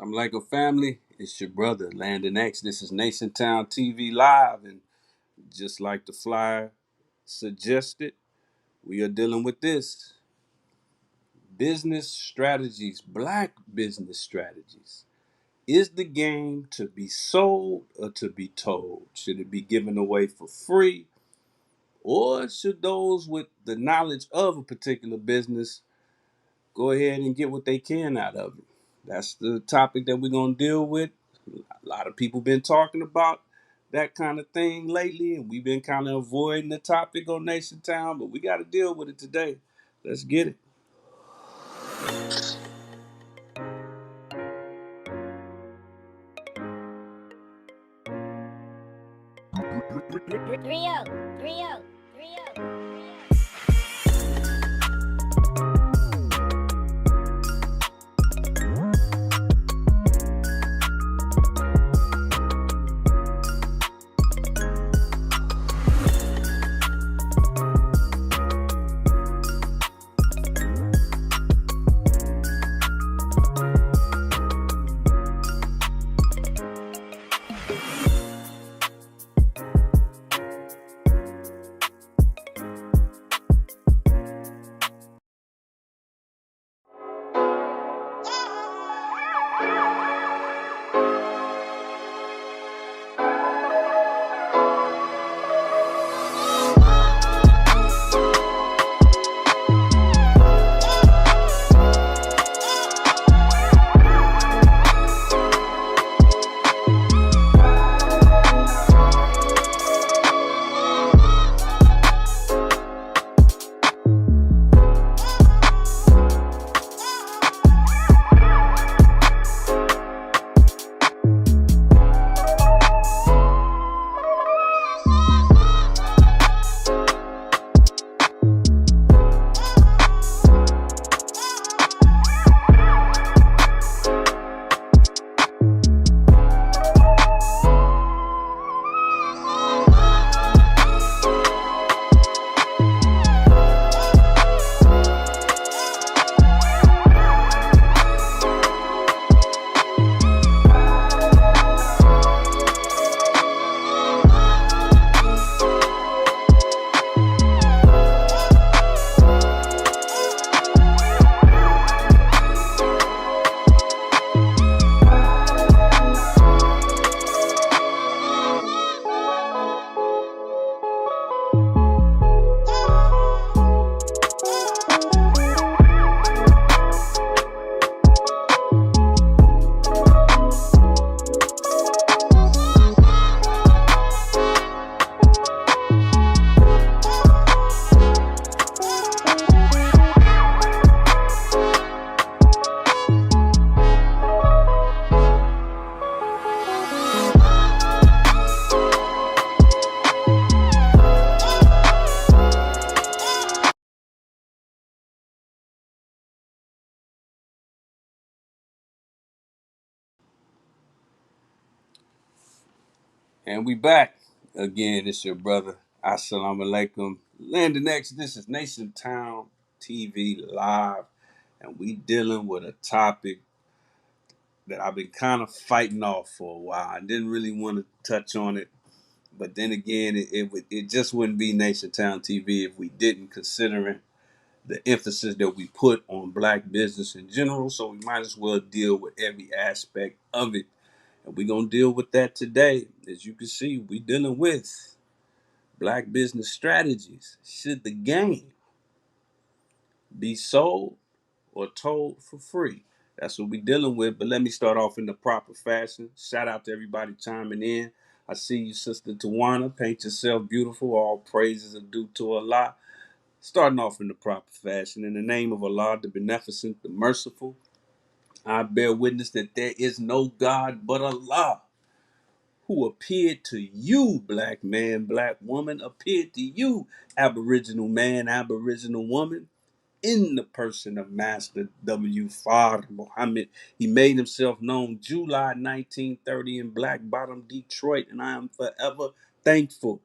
I'm like a family. It's your brother, Landon X. This is NationTownTV Live. And just like the flyer suggested, we are dealing with this business strategies, black business strategies. Is the game to be sold or to be told? Should it be given away for free? Or should those with the knowledge of a particular business go ahead and get what they can out of it? That's the topic that we're going to deal with. A lot of people been talking about that kind of thing lately, and we've been kind of avoiding the topic on Nation Town, but we got to deal with it today. Let's get it. Rio, Rio, Rio. And we back again. It's your brother. Assalamu alaikum. Landon X. This is Nation Town TV Live. And we dealing with a topic that I've been kind of fighting off for a while. I didn't really want to touch on it. But then again, it just wouldn't be Nation Town TV if we didn't, considering the emphasis that we put on black business in general. So we might as well deal with every aspect of it. And we're going to deal with that today. As you can see, we're dealing with black business strategies. Should the game be sold or told for free? That's what we're dealing with. But let me start off in the proper fashion. Shout out to everybody chiming in. I see you, Sister Tawana. Paint yourself beautiful. All praises are due to Allah. Starting off in the proper fashion. In the name of Allah, the beneficent, the merciful, I bear witness that there is no God but Allah, who appeared to you, black man, black woman, appeared to you, aboriginal man, aboriginal woman, in the person of Master W. Fard Muhammad. He made himself known July 1930 in Black Bottom, Detroit, and I am forever thankful.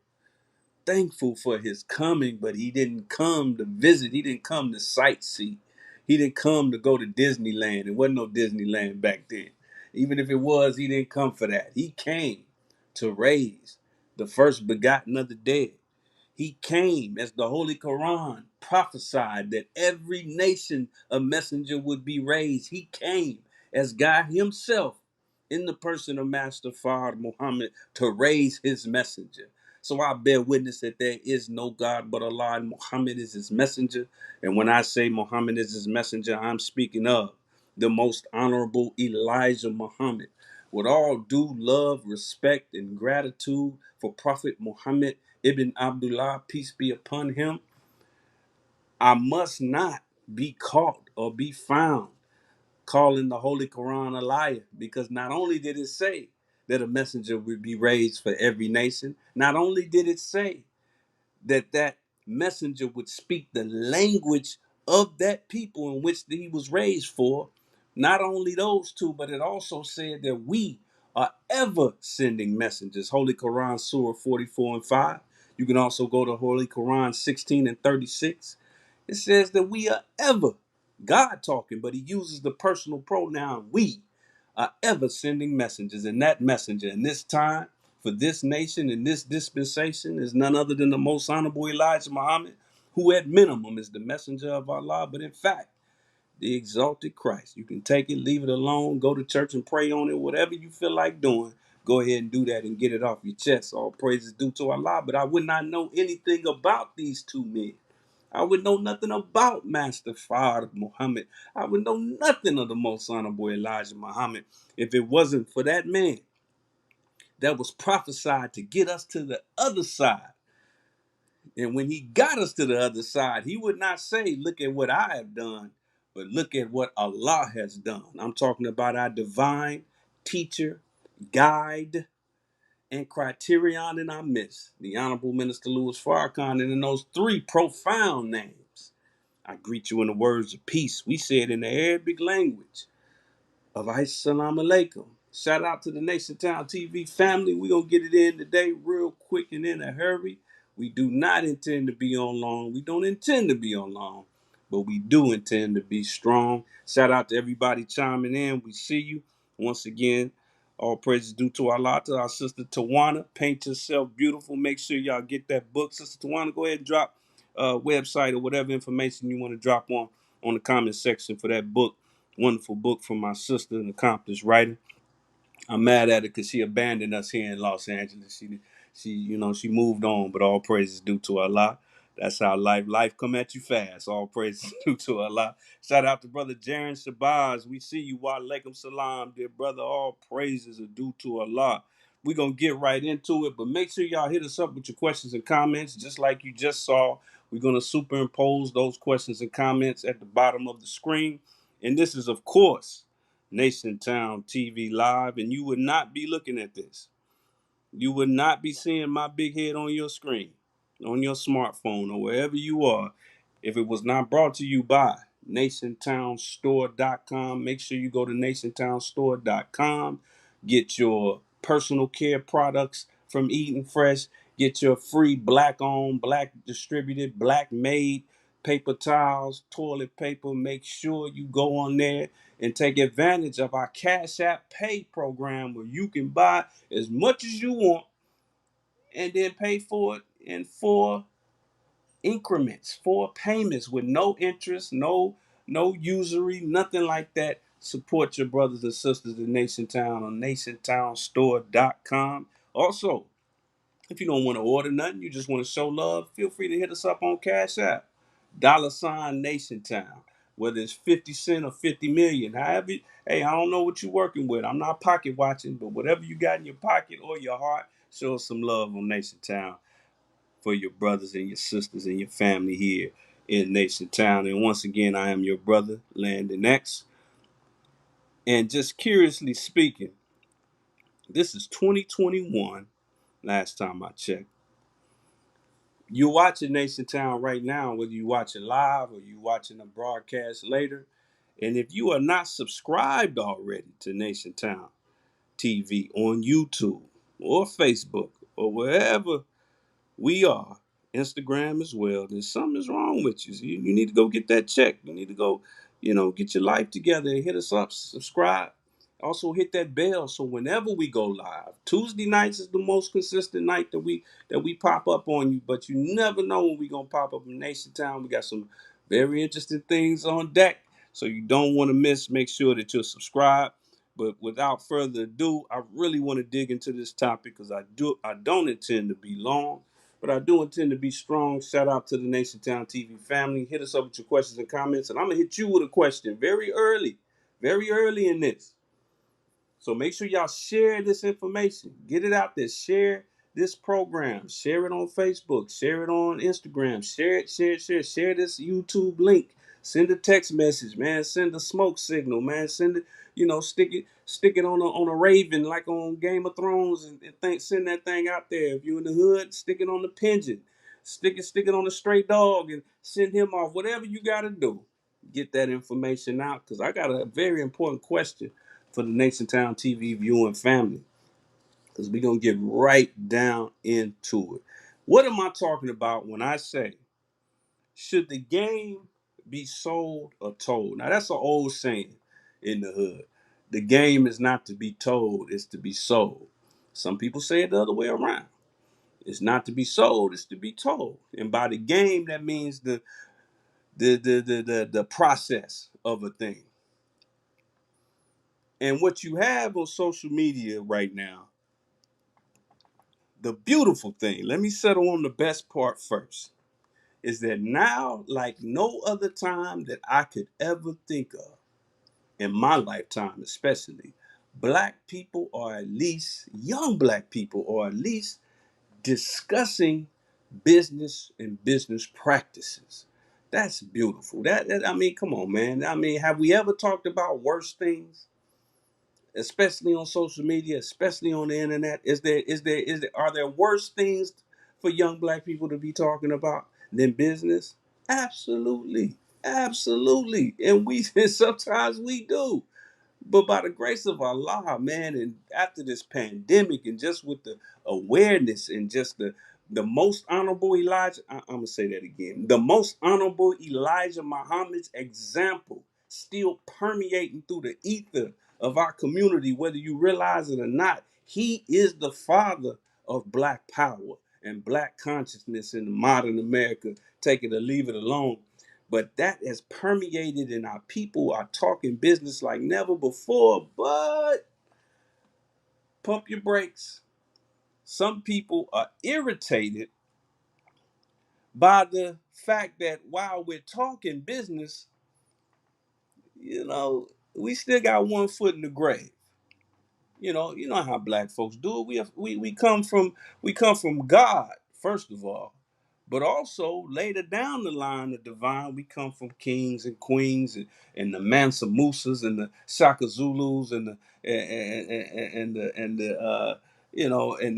Thankful for his coming, but he didn't come to visit. He didn't come to sightsee. He didn't come to go to Disneyland. There wasn't no Disneyland back then. Even if it was, he didn't come for that. He came to raise the first begotten of the dead. He came, as the Holy Quran prophesied, that every nation a messenger would be raised. He came as God himself in the person of Master Fard Muhammad to raise his messenger. So I bear witness that there is no God but Allah, and Muhammad is his messenger. And when I say Muhammad is his messenger, I'm speaking of the most honorable Elijah Muhammad. With all due love, respect, and gratitude for Prophet Muhammad Ibn Abdullah, peace be upon him, I must not be caught or be found calling the Holy Quran a liar, because not only did it say that a messenger would be raised for every nation, not only did it say that that messenger would speak the language of that people in which he was raised for. Not only those two, but it also said that we are ever sending messengers. Holy Quran, Surah 44 and 5. You can also go to Holy Quran 16 and 36. It says that we are ever, God talking, but he uses the personal pronoun we, are ever sending messengers. And that messenger in this time, for this nation, in this dispensation, is none other than the most honorable Elijah Muhammad, who at minimum is the messenger of Allah, but in fact, the exalted Christ. You can take it, leave it alone, go to church and pray on it, whatever you feel like doing. Go ahead and do that and get it off your chest. All praises due to Allah. But I would not know anything about these two men. I would know nothing about Master Fard Muhammad. I would know nothing of the most honorable Elijah Muhammad if it wasn't for that man that was prophesied to get us to the other side. And when he got us to the other side, he would not say, look at what I have done, but look at what Allah has done. I'm talking about our divine teacher, guide, and criterion in our midst, the Honorable Minister Louis Farrakhan, and in those three profound names, I greet you in the words of peace. We say it in the Arabic language of Assalamu alaikum. Shout out to the Nation Town TV family. We're going to get it in today real quick and in a hurry. We do not intend to be on long. We don't intend to be on long, but we do intend to be strong. Shout out to everybody chiming in. We see you. Once again, all praises due to Allah, to our sister Tawana. Paint Yourself Beautiful. Make sure y'all get that book. Sister Tawana, go ahead and drop a website or whatever information you want to drop on the comment section for that book. Wonderful book from my sister, an accomplished writer. I'm mad at her because she abandoned us here in Los Angeles. She moved on, but all praises due to Allah. That's how life come at you fast. All praises due to Allah. Shout out to brother Jaron Shabazz. We see you. Wa alaikum salam, dear brother. All praises are due to Allah. We're going to get right into it, but make sure y'all hit us up with your questions and comments, just like you just saw. We're going to superimpose those questions and comments at the bottom of the screen. And this is, of course, NationTown TV Live, and you would not be looking at this. You would not be seeing my big head on your screen, on your smartphone, or wherever you are, if it was not brought to you by NationTownStore.com. Make sure you go to NationTownStore.com. Get your personal care products from Eating Fresh. Get your free black-owned, black distributed, black made paper towels, toilet paper. Make sure you go on there and take advantage of our Cash App Pay program, where you can buy as much as you want and then pay for it in 4 increments, 4 payments with no interest, no usury, nothing like that. Support your brothers and sisters in Nation Town on NationTownStore.com. Also, if you don't want to order nothing, you just want to show love, feel free to hit us up on Cash App. $ Nation Town. Whether it's 50 cents or 50 million. However, hey, I don't know what you're working with. I'm not pocket watching, but whatever you got in your pocket or your heart, show us some love on Nation Town for your brothers and your sisters and your family here in Nation Town. And once again, I am your brother, Landon X. And just curiously speaking, this is 2021, last time I checked. You're watching Nation Town right now, whether you're watching live or you're watching a broadcast later. And if you are not subscribed already to Nation Town TV on YouTube or Facebook or wherever we are, Instagram as well, then something is wrong with you. So you need to go get that check. You need to go, get your life together and hit us up, subscribe. Also hit that bell so whenever we go live, Tuesday nights is the most consistent night that we pop up on you. But you never know when we gonna pop up in Nation Town. We got some very interesting things on deck, so you don't want to miss. Make sure that you're subscribed. But without further ado, I really want to dig into this topic because I don't intend to be long, but I do intend to be strong. Shout out to the Nation Town TV family. Hit us up with your questions and comments, and I'm gonna hit you with a question very early in this. So make sure y'all share this information. Get it out there. Share this program. Share it on Facebook. Share it on Instagram. Share it, share. Share this YouTube link. Send a text message, man. Send a smoke signal, man. Send it, stick it on a raven like on Game of Thrones and send that thing out there. If you're in the hood, stick it on the pigeon. Stick it on a stray dog and send him off. Whatever you gotta do. Get that information out. Because I got a very important question for the Nation Town TV viewing family, because we're going to get right down into it. What am I talking about when I say, should the game be sold or told? Now, that's an old saying in the hood. The game is not to be told, it's to be sold. Some people say it the other way around. It's not to be sold, it's to be told. And by the game, that means the process of a thing. And what you have on social media right now, the beautiful thing, let me settle on the best part first, is that now, like no other time that I could ever think of in my lifetime, especially, black people, or at least young black people, or at least discussing business and business practices. That's beautiful. I mean, come on, man. I mean, have we ever talked about worse things? Especially on social media, especially on the internet? Are there worse things for young black people to be talking about than business? Absolutely, absolutely, and we sometimes we do. But by the grace of Allah, man, and after this pandemic, and just with the awareness and just the most honorable Elijah, I'm gonna say that again, the most honorable Elijah Muhammad's example still permeating through the ether of our community, whether you realize it or not. He is the father of black power and black consciousness in modern America. Take it or leave it alone. But that has permeated, and our people are talking business like never before. But pump your brakes. Some people are irritated by the fact that while we're talking business, we still got one foot in the grave. You know how black folks do it. We come from God, first of all, but also later down the line of divine, we come from kings and queens and the Mansa Musas and the Shaka Zulus and the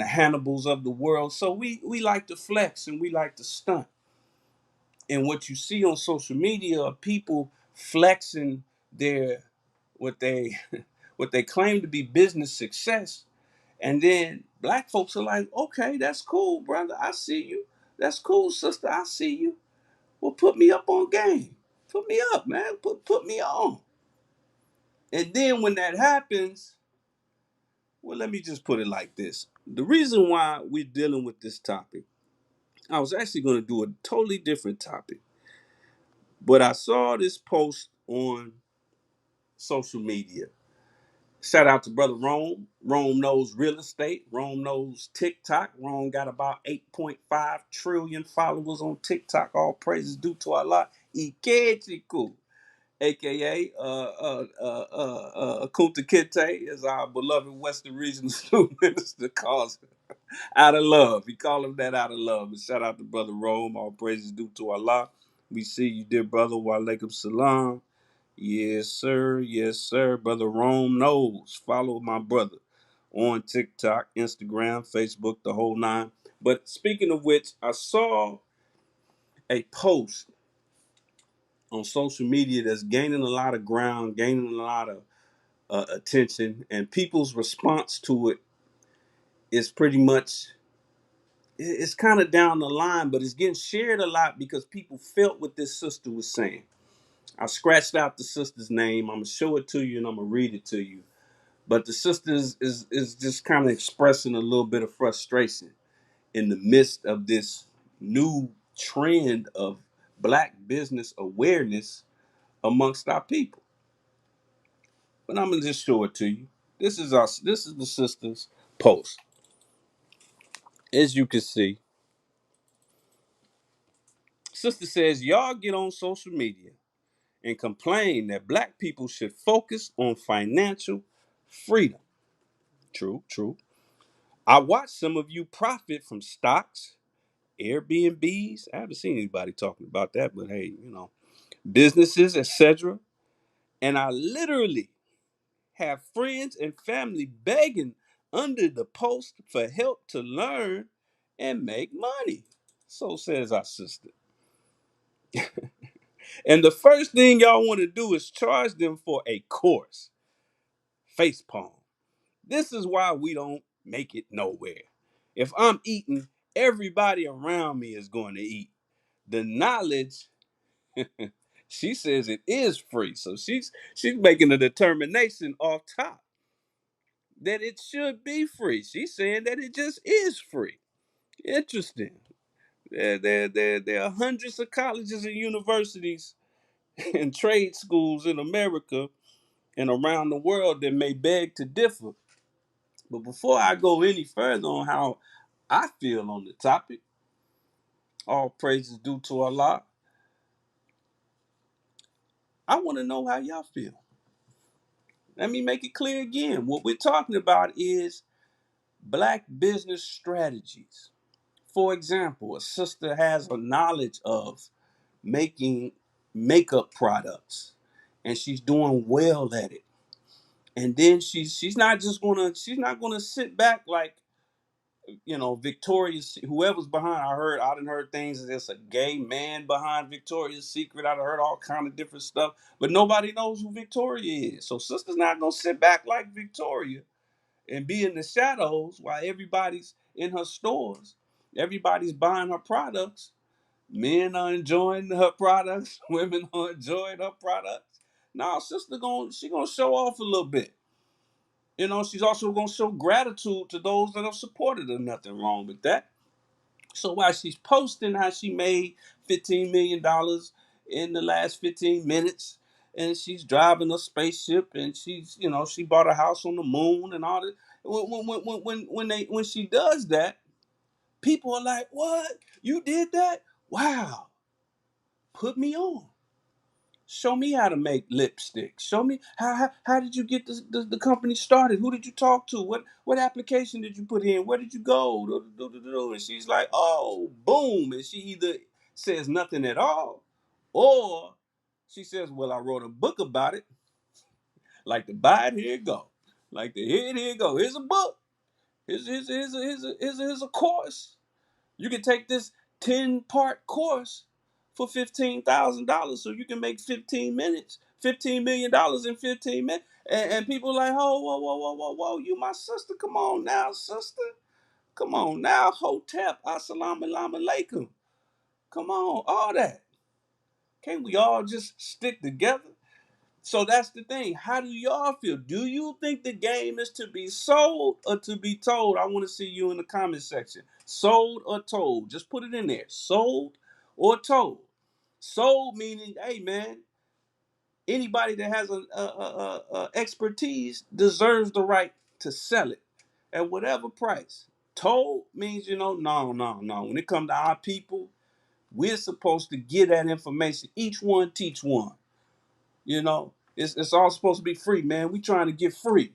Hannibals of the world. So we like to flex and we like to stunt. And what you see on social media are people flexing their what they what they claim to be business success. And then black folks are like, okay, that's cool, brother. I see you. That's cool, sister. I see you. Well, put me up on game. Put me up, man. Put me on. And then when that happens, well, let me just put it like this. The reason why we're dealing with this topic, I was actually going to do a totally different topic, but I saw this post on social media. Shout out to brother Rome. Rome knows real estate. Rome knows TikTok. Rome got about 8.5 trillion followers on TikTok. All praises due to Allah. Ikechiku, aka Kunta Kinte, as our beloved Western Regional Student Minister calls it. Out of love. He called him that out of love. But shout out to brother Rome. All praises due to Allah. We see you, dear brother. Wa alaikum salam. Yes, sir. Yes, sir. Brother Rome knows. Follow my brother on TikTok, Instagram, Facebook, the whole nine. But speaking of which, I saw a post on social media that's gaining a lot of ground, gaining a lot of attention, and people's response to it is pretty much, it's kind of down the line, but it's getting shared a lot because people felt what this sister was saying. I scratched out the sister's name. I'm going to show it to you and I'm going to read it to you. But the sister is just kind of expressing a little bit of frustration in the midst of this new trend of black business awareness amongst our people. But I'm gonna just show it to you. This is the sister's post. As you can see, sister says, y'all get on social media and complain that black people should focus on financial freedom. True, true. I watch some of you profit from stocks, Airbnbs. I haven't seen anybody talking about that, but hey, businesses, etc. And I literally have friends and family begging under the post for help to learn and make money. So says our sister. And the first thing y'all want to do is charge them for a course. Face palm. This is why we don't make it nowhere. If I'm eating, everybody around me is going to eat. The knowledge, she says it is free. So she's making a determination off top that it should be free. She's saying that it just is free. Interesting. There are hundreds of colleges and universities and trade schools in America and around the world that may beg to differ. But before I go any further on how I feel on the topic, all praises due to Allah, I want to know how y'all feel. Let me make it clear again. What we're talking about is black business strategies. For example, a sister has a knowledge of making makeup products and she's doing well at it. And then she's not gonna sit back like Victoria's, whoever's behind. I done heard things that there's a gay man behind Victoria's Secret. I done heard all kind of different stuff, but nobody knows who Victoria is. So sister's not gonna sit back like Victoria and be in the shadows while everybody's in her stores. Everybody's buying her products. Men are enjoying her products. Women are enjoying her products. Now, she gonna show off a little bit. She's also gonna show gratitude to those that have supported her. Nothing wrong with that. So while she's posting how she made $15 million in the last 15 minutes, and she's driving a spaceship, and she bought a house on the moon and all that. When she does that, people are like, "What? You did that? Wow! Put me on. Show me how to make lipstick. Show me how did you get the company started? Who did you talk to? What application did you put in? Where did you go?" And she's like, "Oh, boom!" And she either says nothing at all, or she says, "Well, I wrote a book about it. Like to buy it, here you go. Like to here you go. Here's a book. Here's a course. You can take this 10-part course for $15,000 so you can make 15 minutes, $15 million in 15 minutes." And people are like, "Oh, whoa, whoa, whoa, whoa, whoa, you my sister. Come on now, sister. Come on now, Hotep, Assalamu alaikum. Come on, all that. Can't we all just stick together?" So that's the thing. How do y'all feel? Do you think the game is to be sold or to be told? I want to see you in the comment section. Sold or told? Just put it in there. Sold or told? Sold meaning, hey man, anybody that has a expertise deserves the right to sell it at whatever price. Told means, no, no, no. When it comes to our people, we're supposed to get that information. Each one teach one. It's all supposed to be free, man. We trying to get free.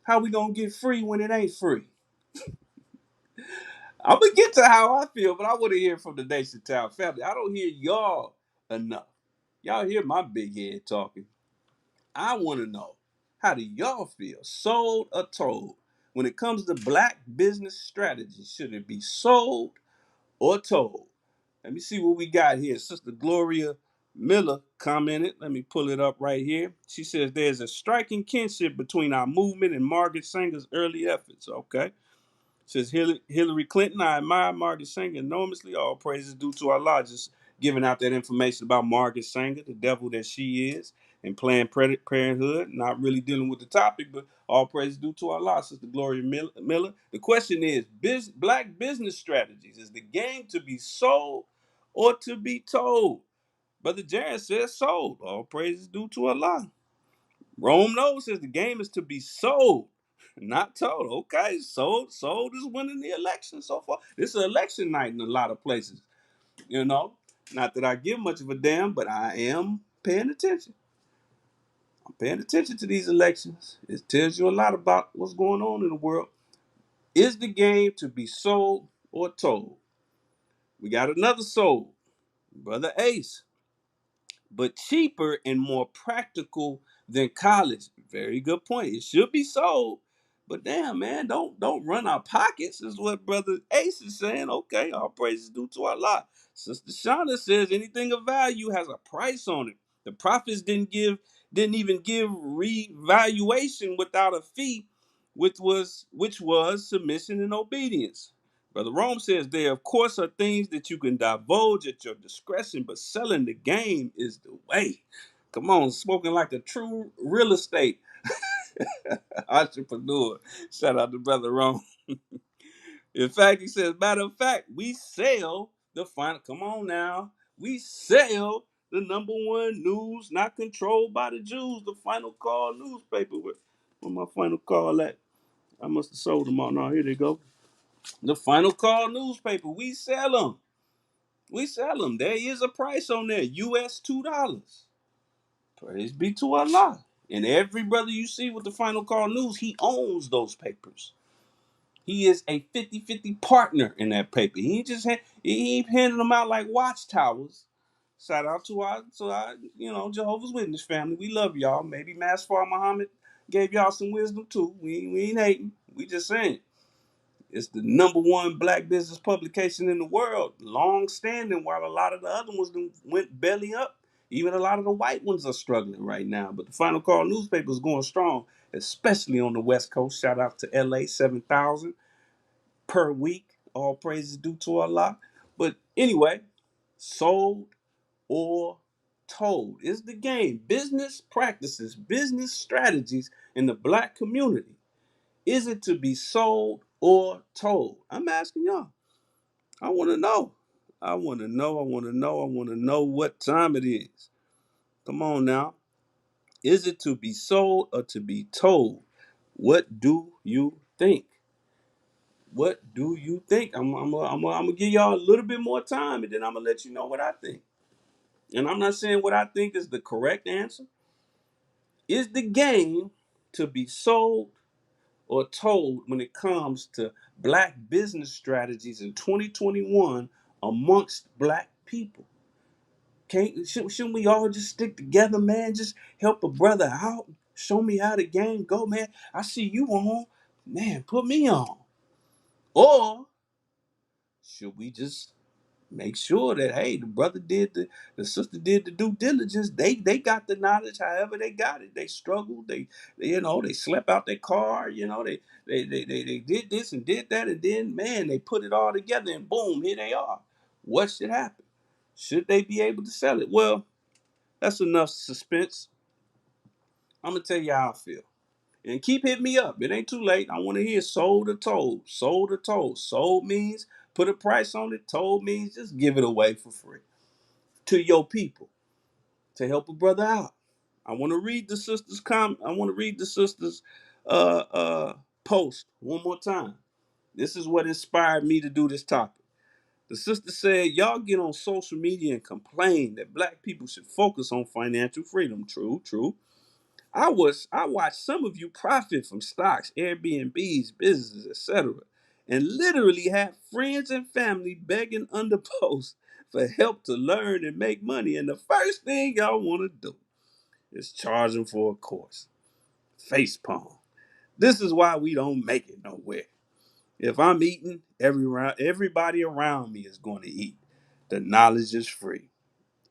How we gonna get free when it ain't free? I'm gonna get to how I feel, but I want to hear from the Nation Town family. I don't hear y'all enough. Y'all hear my big head talking. I want to know, how do y'all feel? Sold or told? When it comes to black business strategy, should it be sold or told? Let me see what we got here. Sister Gloria Miller commented. Let me pull it up right here. She says there's a striking kinship between our movement and Margaret Sanger's early efforts. Okay. Says Hillary Clinton, I admire Margaret Sanger enormously. All praises due to Allah. Just giving out that information about Margaret Sanger, the devil that she is. and Planned Parenthood. Not really dealing with the topic, but all praise due to Allah, Sister Gloria Miller. The question is, black business strategies, is the game to be sold or to be told? Brother Jared says sold. All praises due to Allah. Rome knows says the game is to be sold, not told. Okay, sold is winning the election so far. This is election night in a lot of places, you know. Not that I give much of a damn, but I am paying attention. I'm paying attention to these elections. It tells you a lot about what's going on in the world. Is the game to be sold or told? We got another sold, Brother Ace, but cheaper and more practical than college. Very good point. It should be sold, but damn man, don't run our pockets. Is what Brother Ace is saying. Okay, all praises due to Allah. Sister Shauna says anything of value has a price on it. The prophets didn't even give revaluation without a fee, which was submission and obedience. Brother Rome says there, of course, are things that you can divulge at your discretion, but selling the game is the way. Come on, spoken like a true real estate entrepreneur. Shout out to Brother Rome. In fact, he says, matter of fact, we sell the final. Come on now. We sell the number one news not controlled by the Jews, the Final Call newspaper. Where my Final Call at? I must have sold them all. No, here they go. The Final Call newspaper. We sell them. We sell them. There is a price on there. US $2. Praise be to Allah. And every brother you see with the Final Call News, he owns those papers. He is a 50-50 partner in that paper. He ain't just he ain't handing them out like watchtowers. Shout out to our Jehovah's Witness family. We love y'all. Maybe Masfar Muhammad gave y'all some wisdom too. We ain't hating. We just saying. It's the number one black business publication in the world, long standing, while a lot of the other ones went belly up. Even a lot of the white ones are struggling right now. But the Final Call newspaper is going strong, especially on the West Coast. Shout out to LA, 7,000 per week. All praises due to Allah. But anyway, sold or told is the game. Business practices, business strategies in the black community. Is it to be sold or told? I'm asking y'all. I want to know. I want to know. I want to know. I want to know what time it is. Come on now. Is it to be sold or to be told? What do you think? What do you think? I'm gonna give y'all a little bit more time, and then I'm gonna let you know what I think. And I'm not saying what I think is the correct answer. Is the game to be sold or told when it comes to black business strategies in 2021 amongst black people? Shouldn't we all just stick together, man? Just help a brother out. Show me how the game go, man. I see you on, man. Put me on. Or should we just make sure that hey, the brother did the sister did the due diligence. They got the knowledge, however they got it. They struggled. They slept out their car. They did this and did that, and then man, they put it all together, and boom, here they are. What should happen? Should they be able to sell it? Well, that's enough suspense. I'm gonna tell you how I feel. And keep hitting me up. It ain't too late. I want to hear sold or told. Sold or told. Sold means put a price on it. Told means just give it away for free to your people to help a brother out. I want to read the sister's comment. I want to read the sister's post one more time. This is what inspired me to do this topic. The sister said, y'all get on social media and complain that black people should focus on financial freedom. True, true. I watched some of you profit from stocks, Airbnbs, businesses, etc., and literally have friends and family begging under posts for help to learn and make money. And the first thing y'all want to do is charge them for a course. Face palm. This is why we don't make it nowhere. If I'm eating, everybody around me is going to eat. The knowledge is free.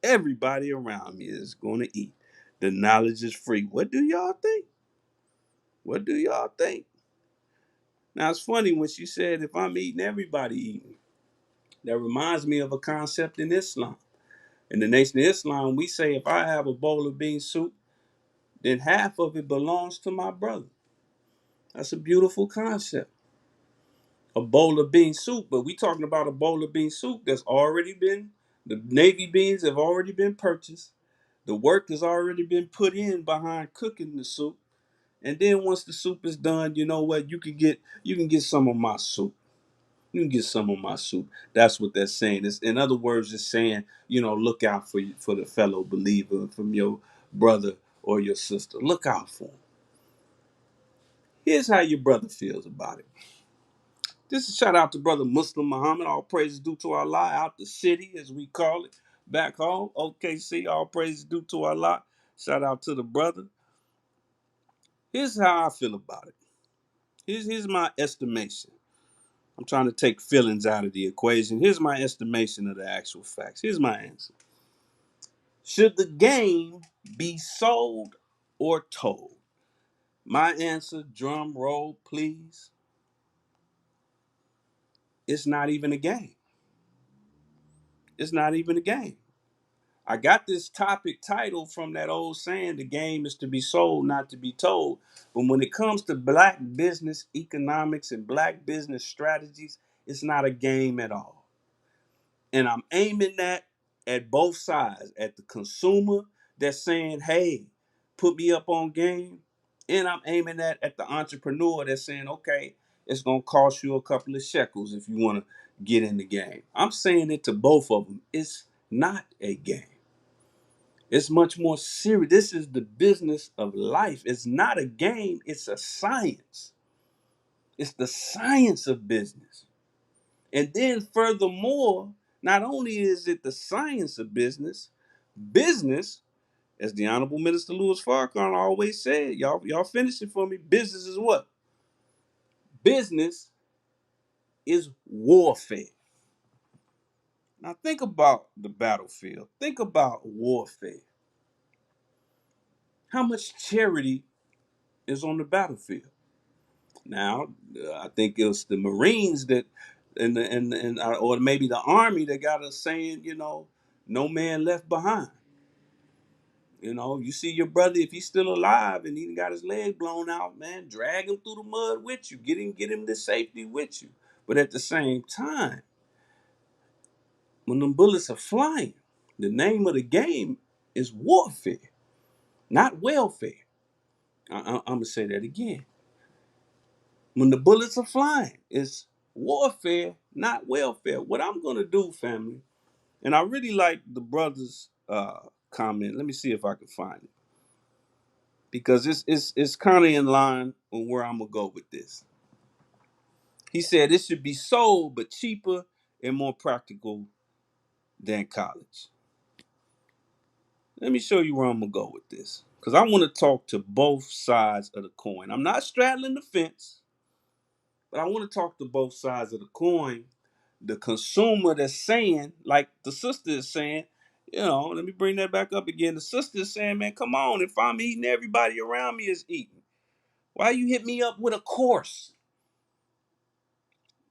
Everybody around me is going to eat. The knowledge is free. What do y'all think? What do y'all think? Now, it's funny when she said, if I'm eating, everybody eating. That reminds me of a concept in Islam. In the Nation of Islam, we say if I have a bowl of bean soup, then half of it belongs to my brother. That's a beautiful concept. A bowl of bean soup, but we talking about a bowl of bean soup that's already been, the navy beans have already been purchased. The work has already been put in behind cooking the soup. And then once the soup is done, you know what? You can get some of my soup. You can get some of my soup. That's what they're saying. It's, in other words, it's saying, look out for the fellow believer, from your brother or your sister. Look out for him. Here's how your brother feels about it. This is shout out to brother Muslim Muhammad. All praises due to Allah, out the city, as we call it. Back home, OKC, all praises due to Allah. Shout out to the brother. Here's how I feel about it. Here's my estimation. I'm trying to take feelings out of the equation. Here's my estimation of the actual facts. Here's my answer. Should the game be sold or told? My answer, drum roll, please. It's not even a game. It's not even a game. I got this topic title from that old saying, the game is to be sold, not to be told. But when it comes to black business economics and black business strategies, it's not a game at all. And I'm aiming that at both sides, at the consumer that's saying, hey, put me up on game. And I'm aiming that at the entrepreneur that's saying, okay, it's going to cost you a couple of shekels if you want to get in the game. I'm saying it to both of them. It's not a game. It's much more serious. This is the business of life. It's not a game, it's a science. It's the science of business. And then, furthermore, not only is it the science of business, as the Honorable Minister Louis Farrakhan always said, y'all finish it for me. Business is what? Business is warfare. Now, think about the battlefield. Think about warfare. How much charity is on the battlefield? Now, I think it's the Marines that, or maybe the Army that got us saying, no man left behind. You see your brother, if he's still alive and he got his leg blown out, man, drag him through the mud with you. Get him to safety with you. But at the same time, when them bullets are flying, the name of the game is warfare, not welfare. I'm going to say that again. When the bullets are flying, it's warfare, not welfare. What I'm going to do, family, and I really like the brother's comment. Let me see if I can find it, because it's kind of in line on where I'm gonna go with this. He said it should be sold, but cheaper and more practical than college. Let me show you where I'm gonna go with this, because I want to talk to both sides of the coin. I'm not straddling the fence, but I want to talk to both sides of the coin. The consumer that's saying, like the sister is saying, let me bring that back up again. The sister is saying, man, come on, if I'm eating, everybody around me is eating. Why you hit me up with a course?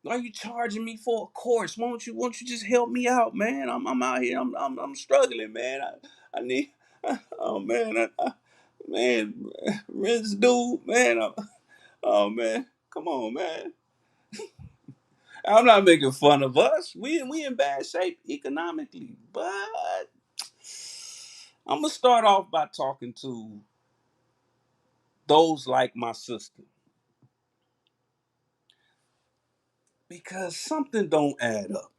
Why are you charging me for a course? Won't you just help me out, man? I'm out here. I'm struggling, man. I need. Oh man, man, Ren's dude, man. Oh man, come on, man. I'm not making fun of us. We in bad shape economically, but I'm gonna start off by talking to those like my sister, because something don't add up.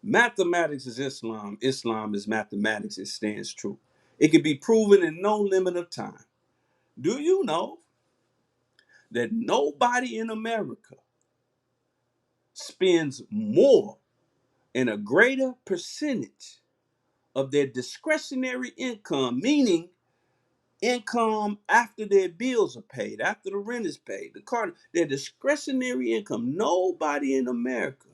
Mathematics is Islam. Islam is mathematics. It stands true. It can be proven in no limit of time. Do you know that nobody in America spends more and a greater percentage of their discretionary income, meaning income after their bills are paid, after the rent is paid, their discretionary income? Nobody in America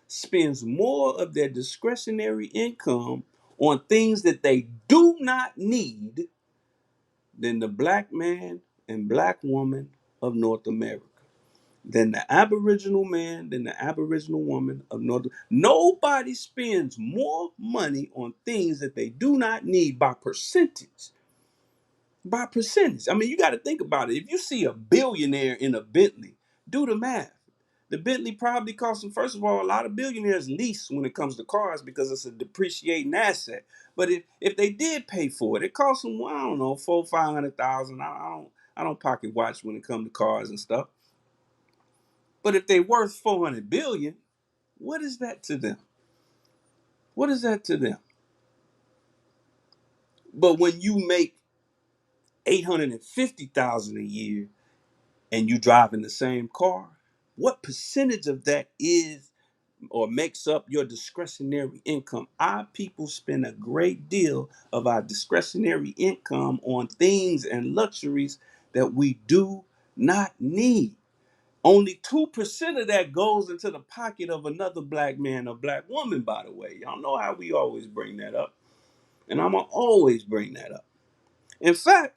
spends more of their discretionary income on things that they do not need than the black man and black woman of North America. Than the Aboriginal man, than the Aboriginal woman of North. Nobody spends more money on things that they do not need by percentage by percentage. I mean, you got to think about it. If you see a billionaire in a Bentley, do the math. The Bentley probably costs them, first of all, a lot of billionaires lease when it comes to cars because it's a depreciating asset. But if they did pay for it, it costs them, well, I don't know, 500,000. I don't pocket watch when it comes to cars and stuff. But if they're worth 400 billion, what is that to them? What is that to them? But when you make 850,000 a year and you drive in the same car, what percentage of that is or makes up your discretionary income? Our people spend a great deal of our discretionary income on things and luxuries that we do not need. Only 2% of that goes into the pocket of another black man or black woman, by the way. Y'all know how we always bring that up. And I'm going to always bring that up. In fact,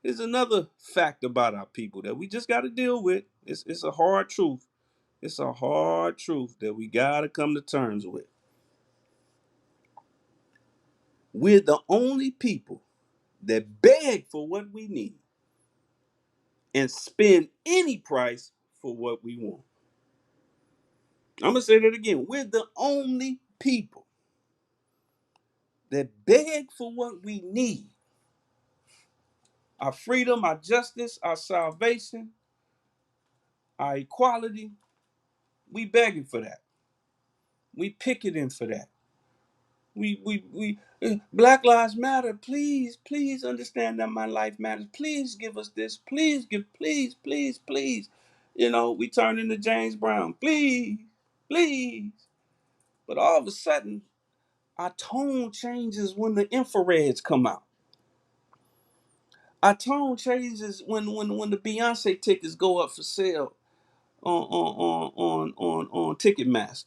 there's another fact about our people that we just got to deal with. It's a hard truth. It's a hard truth that we got to come to terms with. We're the only people that beg for what we need and spend any price for what we want. I'm going to say that again. We're the only people that beg for what we need. Our freedom, our justice, our salvation, our equality, we begging for that. We picketing for that. We Black Lives Matter. Please understand that my life matters. Please give us this. Please. We turn into James Brown. Please. But all of a sudden, our tone changes when the infrareds come out. Our tone changes when the Beyonce tickets go up for sale on Ticketmaster.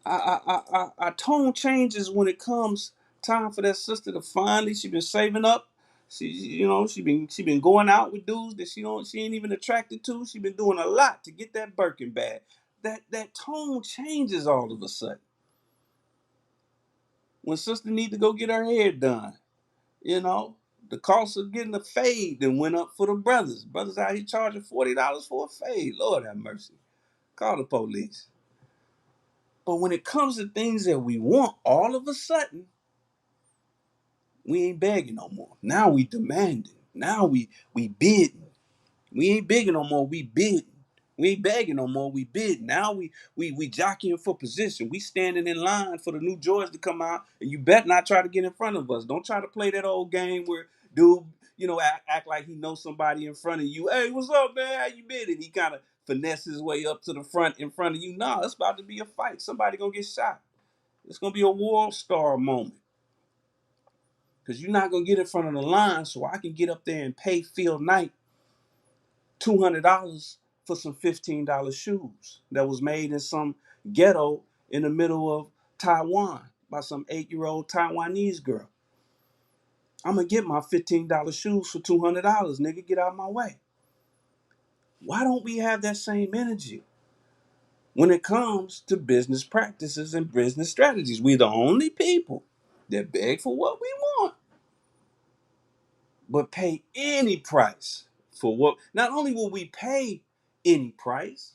Our tone changes when it comes time for that sister to finally. She been saving up. She been going out with dudes that she ain't even attracted to. She been doing a lot to get that Birkin bag. That tone changes all of a sudden when sister need to go get her hair done. You know the cost of getting a fade then went up for the brothers. Brothers out here charging $40 for a fade. Lord have mercy. Call the police. But when it comes to things that we want, all of a sudden we ain't begging no more. Now we demanding. Now we bidding. We ain't begging no more. We bidding. We ain't begging no more. We bidding. Now we jockeying for position. We standing in line for the new Jordans to come out, and you bet not try to get in front of us. Don't try to play that old game where dude, act like he knows somebody in front of you. Hey, what's up, man? How you been? And he kind of finesse his way up to the front in front of you. Nah, it's about to be a fight. Somebody gonna get shot. It's gonna be a war star moment. Because you're not going to get in front of the line so I can get up there and pay Phil Knight $200 for some $15 shoes that was made in some ghetto in the middle of Taiwan by some 8-year-old Taiwanese girl. I'm going to get my $15 shoes for $200, nigga. Get out of my way. Why don't we have that same energy when it comes to business practices and business strategies? We're the only people that beg for what we want, but pay any price for what. Not only will we pay any price,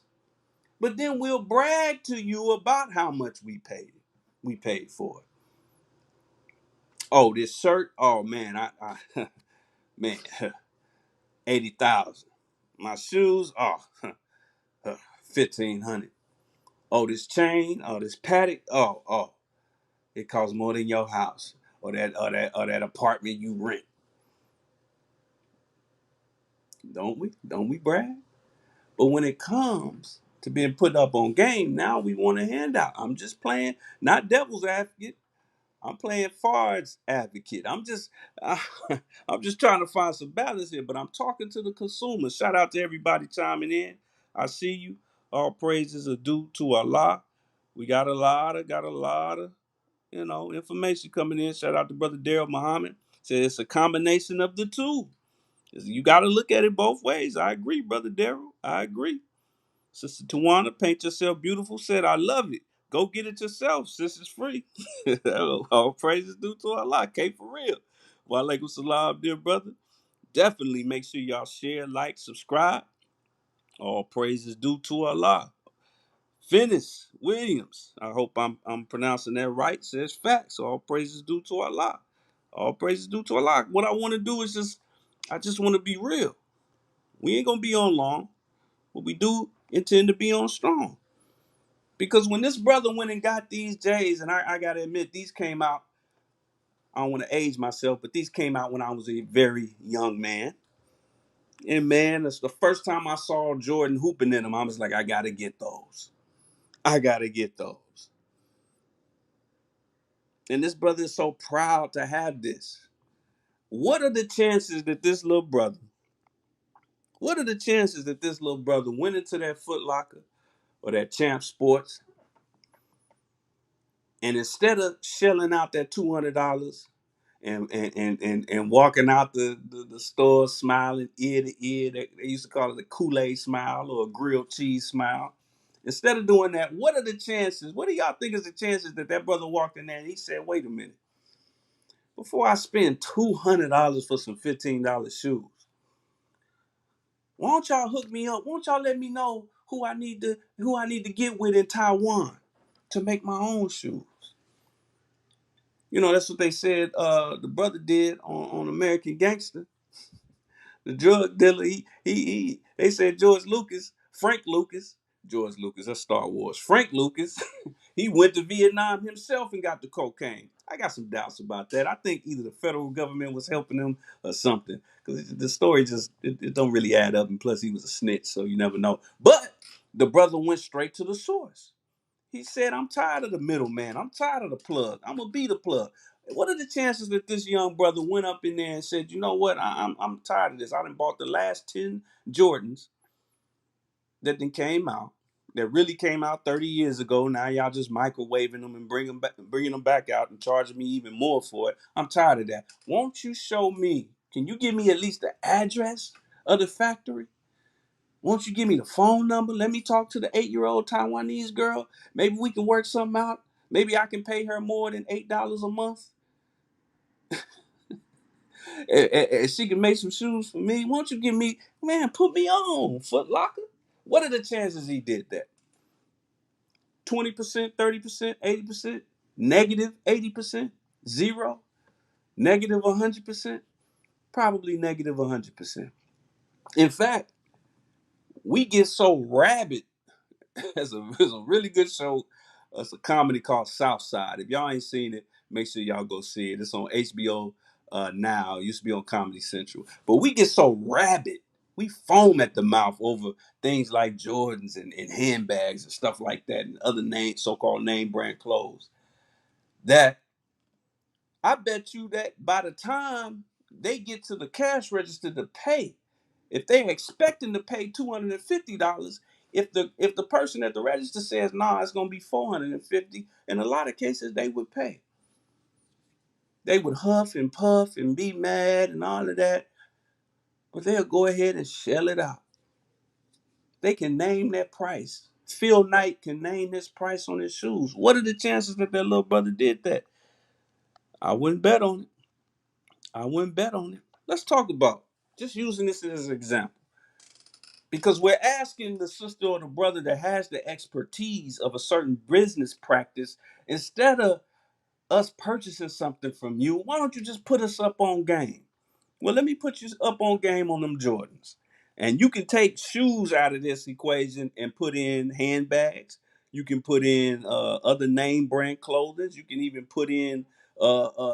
but then we'll brag to you about how much we paid for it. Oh, this shirt, oh man, I man, 80,000. My shoes, oh, 1,500. Oh, this chain, oh, this paddock, oh, it costs more than your house or that apartment you rent. Don't we brag? But when it comes to being put up on game, now we want a handout. I'm just playing, not devil's advocate. I'm playing Fard's advocate. I'm just trying to find some balance here. But I'm talking to the consumer. Shout out to everybody chiming in. I see you. All praises are due to Allah. We got a lot of information coming in. Shout out to Brother Daryl Muhammad. Said it's a combination of the two. You got to look at it both ways. I agree, Brother Daryl. I agree. Sister Tawana, Paint Yourself Beautiful, said, I love it. Go get it yourself. Sis, is free. All praises due to Allah. Okay, for real. Wa alaikum salam, dear brother. Definitely make sure y'all share, like, subscribe. All praises due to Allah. Finis Williams, I hope I'm pronouncing that right, says facts. All praises due to Allah. All praises due to Allah. What I want to do is I just want to be real. We ain't gonna be on long, but we do intend to be on strong. Because when this brother went and got these J's, and I gotta admit, these came out, I don't want to age myself, but these came out when I was a very young man. And man, it's the first time I saw Jordan hooping in them. I was like, I gotta get those. I gotta get those. And this brother is so proud to have this. What are the chances that what are the chances that this little brother went into that Foot Locker or that Champ Sports, and instead of shelling out that $200 and walking out the store smiling ear to ear, they used to call it a Kool-Aid smile or a grilled cheese smile. Instead of doing that, what are the chances? What do y'all think is the chances that that brother walked in there and he said, wait a minute, before I spend $200 for some $15 shoes, why don't y'all hook me up? Why don't y'all let me know who I need to get with in Taiwan to make my own shoes? You know, that's what they said the brother did on American Gangster. The drug dealer, they said George Lucas, that's Star Wars. Frank Lucas, he went to Vietnam himself and got the cocaine. I got some doubts about that. I think either the federal government was helping him or something. Because the story it don't really add up. And plus, he was a snitch, so you never know. But the brother went straight to the source. He said, I'm tired of the middleman. I'm tired of the plug. I'm going to be the plug. What are the chances that this young brother went up in there and said, you know what, I'm tired of this. I done bought the last 10 Jordans that then came out, that really came out 30 years ago. Now y'all just microwaving them and bringing them back out and charging me even more for it. I'm tired of that. Won't you show me? Can you give me at least the address of the factory? Won't you give me the phone number? Let me talk to the 8-year-old Taiwanese girl. Maybe we can work something out. Maybe I can pay her more than $8 a month. And she can make some shoes for me. Won't you give me, man, put me on, Foot Locker? What are the chances he did that? 20%, 30%, 80%, negative 80%, zero, negative 100%, probably negative 100%. In fact, we get so rabid. It's a really good show. It's a comedy called Southside. If y'all ain't seen it, make sure y'all go see it. It's on HBO now. It used to be on Comedy Central. But we get so rabid. We foam at the mouth over things like Jordans and handbags and stuff like that and other so-called name brand clothes that I bet you that by the time they get to the cash register to pay, if they're expecting to pay $250, if the person at the register says nah, it's gonna be $450, in a lot of cases they would pay. They would huff and puff and be mad and all of that, but they'll go ahead and shell it out. They can name that price. Phil Knight can name his price on his shoes. What are the chances that that little brother did that? I wouldn't bet on it. I wouldn't bet on it. Let's talk about just using this as an example. Because we're asking the sister or the brother that has the expertise of a certain business practice, instead of us purchasing something from you, why don't you just put us up on game? Well, let me put you up on game on them Jordans. And you can take shoes out of this equation and put in handbags. You can put in other name brand clothing. You can even put in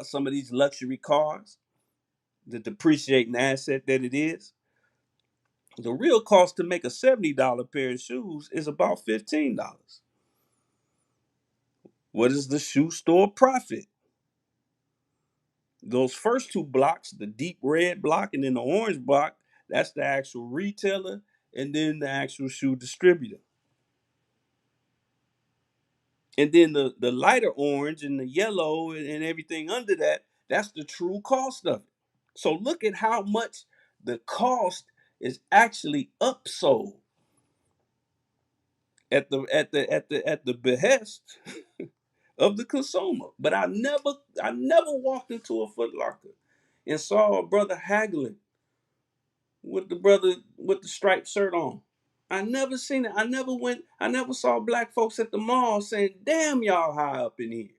some of these luxury cars, the depreciating asset that it is. The real cost to make a $70 pair of shoes is about $15. What is the shoe store profit? Those first two blocks, the deep red block and then the orange block, that's the actual retailer and then the actual shoe distributor. And then the lighter orange and the yellow and everything under that, that's the true cost of it. So look at how much the cost is actually upsold at the behest of the consumer. But I never walked into a Foot Locker and saw a brother haggling with the brother with the striped shirt on. I never seen it. I never saw black folks at the mall saying, damn, y'all high up in here.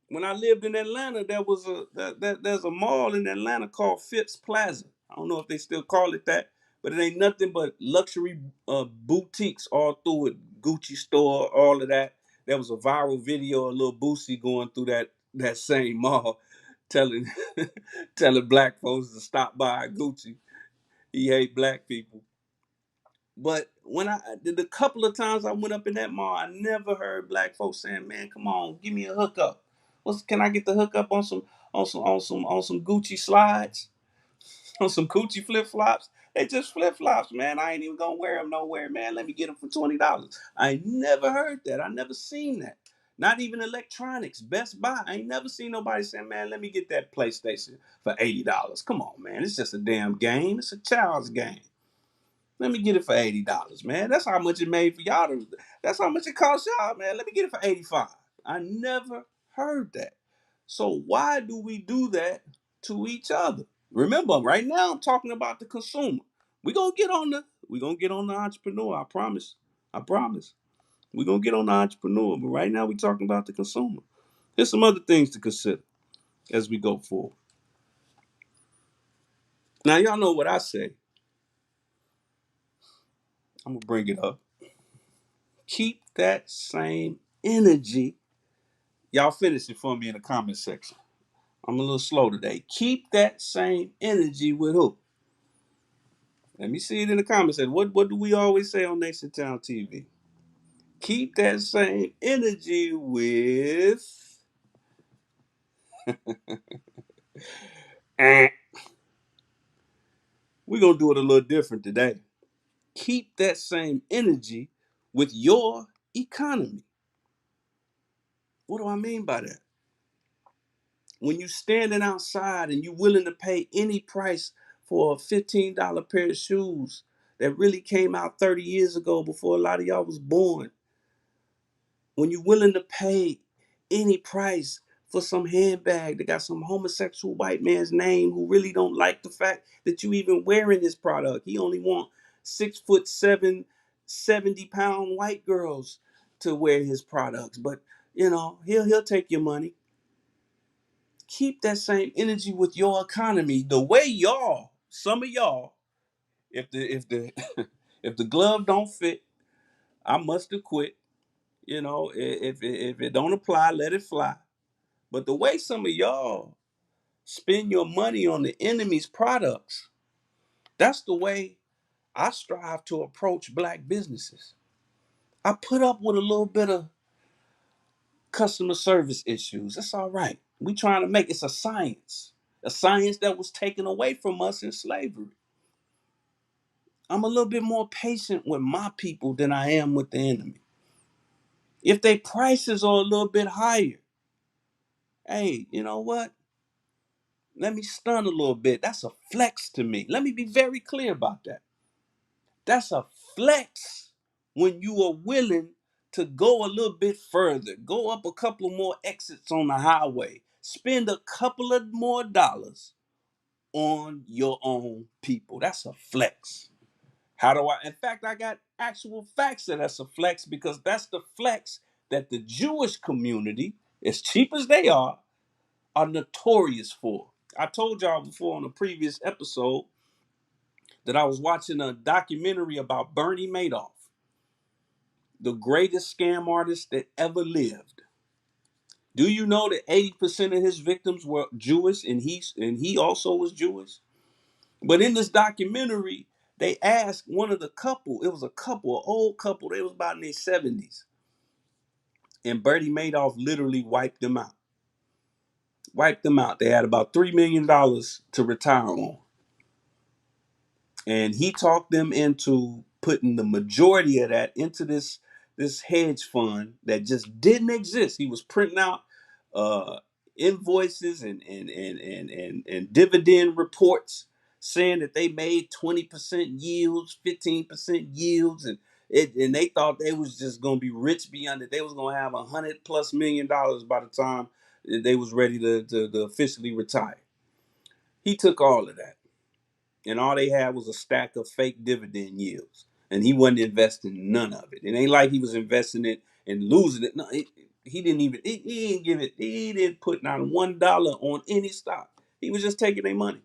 When I lived in Atlanta, there's a mall in Atlanta called Phipps Plaza. I don't know if they still call it that, but it ain't nothing but luxury boutiques all through it. Gucci store, all of that. There was a viral video of Lil Boosie going through that same mall, telling telling black folks to stop by Gucci. He hate black people. But when I did a couple of times I went up in that mall, I never heard black folks saying, "Man, come on, give me a hookup. Can I get the hookup on some Gucci slides, on some Gucci flip flops? They just flip flops, man. I ain't even gonna wear them nowhere, man. Let me get them for $20." I never heard that. I never seen that. Not even electronics, Best Buy. I ain't never seen nobody saying, "Man, let me get that PlayStation for $80." Come on, man. It's just a damn game. It's a child's game. Let me get it for $80, man. That's how much it made for y'all. That's how much it cost y'all, man. Let me get it for 85. I never heard that. So why do we do that to each other? Remember, right now I'm talking about the consumer. We're gonna get on the entrepreneur, I promise. I promise. We're gonna get on the entrepreneur, but right now we're talking about the consumer. There's some other things to consider as we go forward. Now y'all know what I say. I'm gonna bring it up. Keep that same energy. Y'all finish it for me in the comment section. I'm a little slow today. Keep that same energy with who? Let me see it in the comments. What do we always say on NationTown TV? Keep that same energy with. We're going to do it a little different today. Keep that same energy with your economy. What do I mean by that? When you standing outside and you willing to pay any price for a $15 pair of shoes that really came out 30 years ago before a lot of y'all was born, when you willing to pay any price for some handbag that got some homosexual white man's name who really don't like the fact that you even wearing this product. He only want 6'7", 70-pound white girls to wear his products. But he'll take your money. Keep that same energy with your economy. The way some of y'all, if the if the glove don't fit, I must have quit. If it don't apply, let it fly. But the way some of y'all spend your money on the enemy's products, that's the way I strive to approach black businesses. I put up with a little bit of customer service issues. That's all right. We trying to make it's a science that was taken away from us in slavery. I'm a little bit more patient with my people than I am with the enemy. If their prices are a little bit higher, hey, you know what? Let me stun a little bit. That's a flex to me. Let me be very clear about that. That's a flex when you are willing to go a little bit further, go up a couple more exits on the highway, spend a couple of more dollars on your own people. That's a flex. How do I? In fact, I got actual facts that that's a flex because that's the flex that the Jewish community, as cheap as they are notorious for. I told y'all before on a previous episode that I was watching a documentary about Bernie Madoff, the greatest scam artist that ever lived. Do you know that 80% of his victims were Jewish and he also was Jewish? But in this documentary, they asked one of the couple, it was a couple, an old couple, they was about in their 70s. And Bernie Madoff literally wiped them out. Wiped them out. They had about $3 million to retire on. And he talked them into putting the majority of that into this hedge fund that just didn't exist. He was printing out invoices and dividend reports saying that they made 20% yields, 15% yields, and they thought they was just gonna be rich beyond it. They was gonna have $100+ million by the time they was ready to officially retire. He took all of that, and all they had was a stack of fake dividend yields, and he wasn't investing none of it. It ain't like he was investing it and losing it. No, he didn't even. He didn't give it. He didn't put not $1 on any stock. He was just taking their money.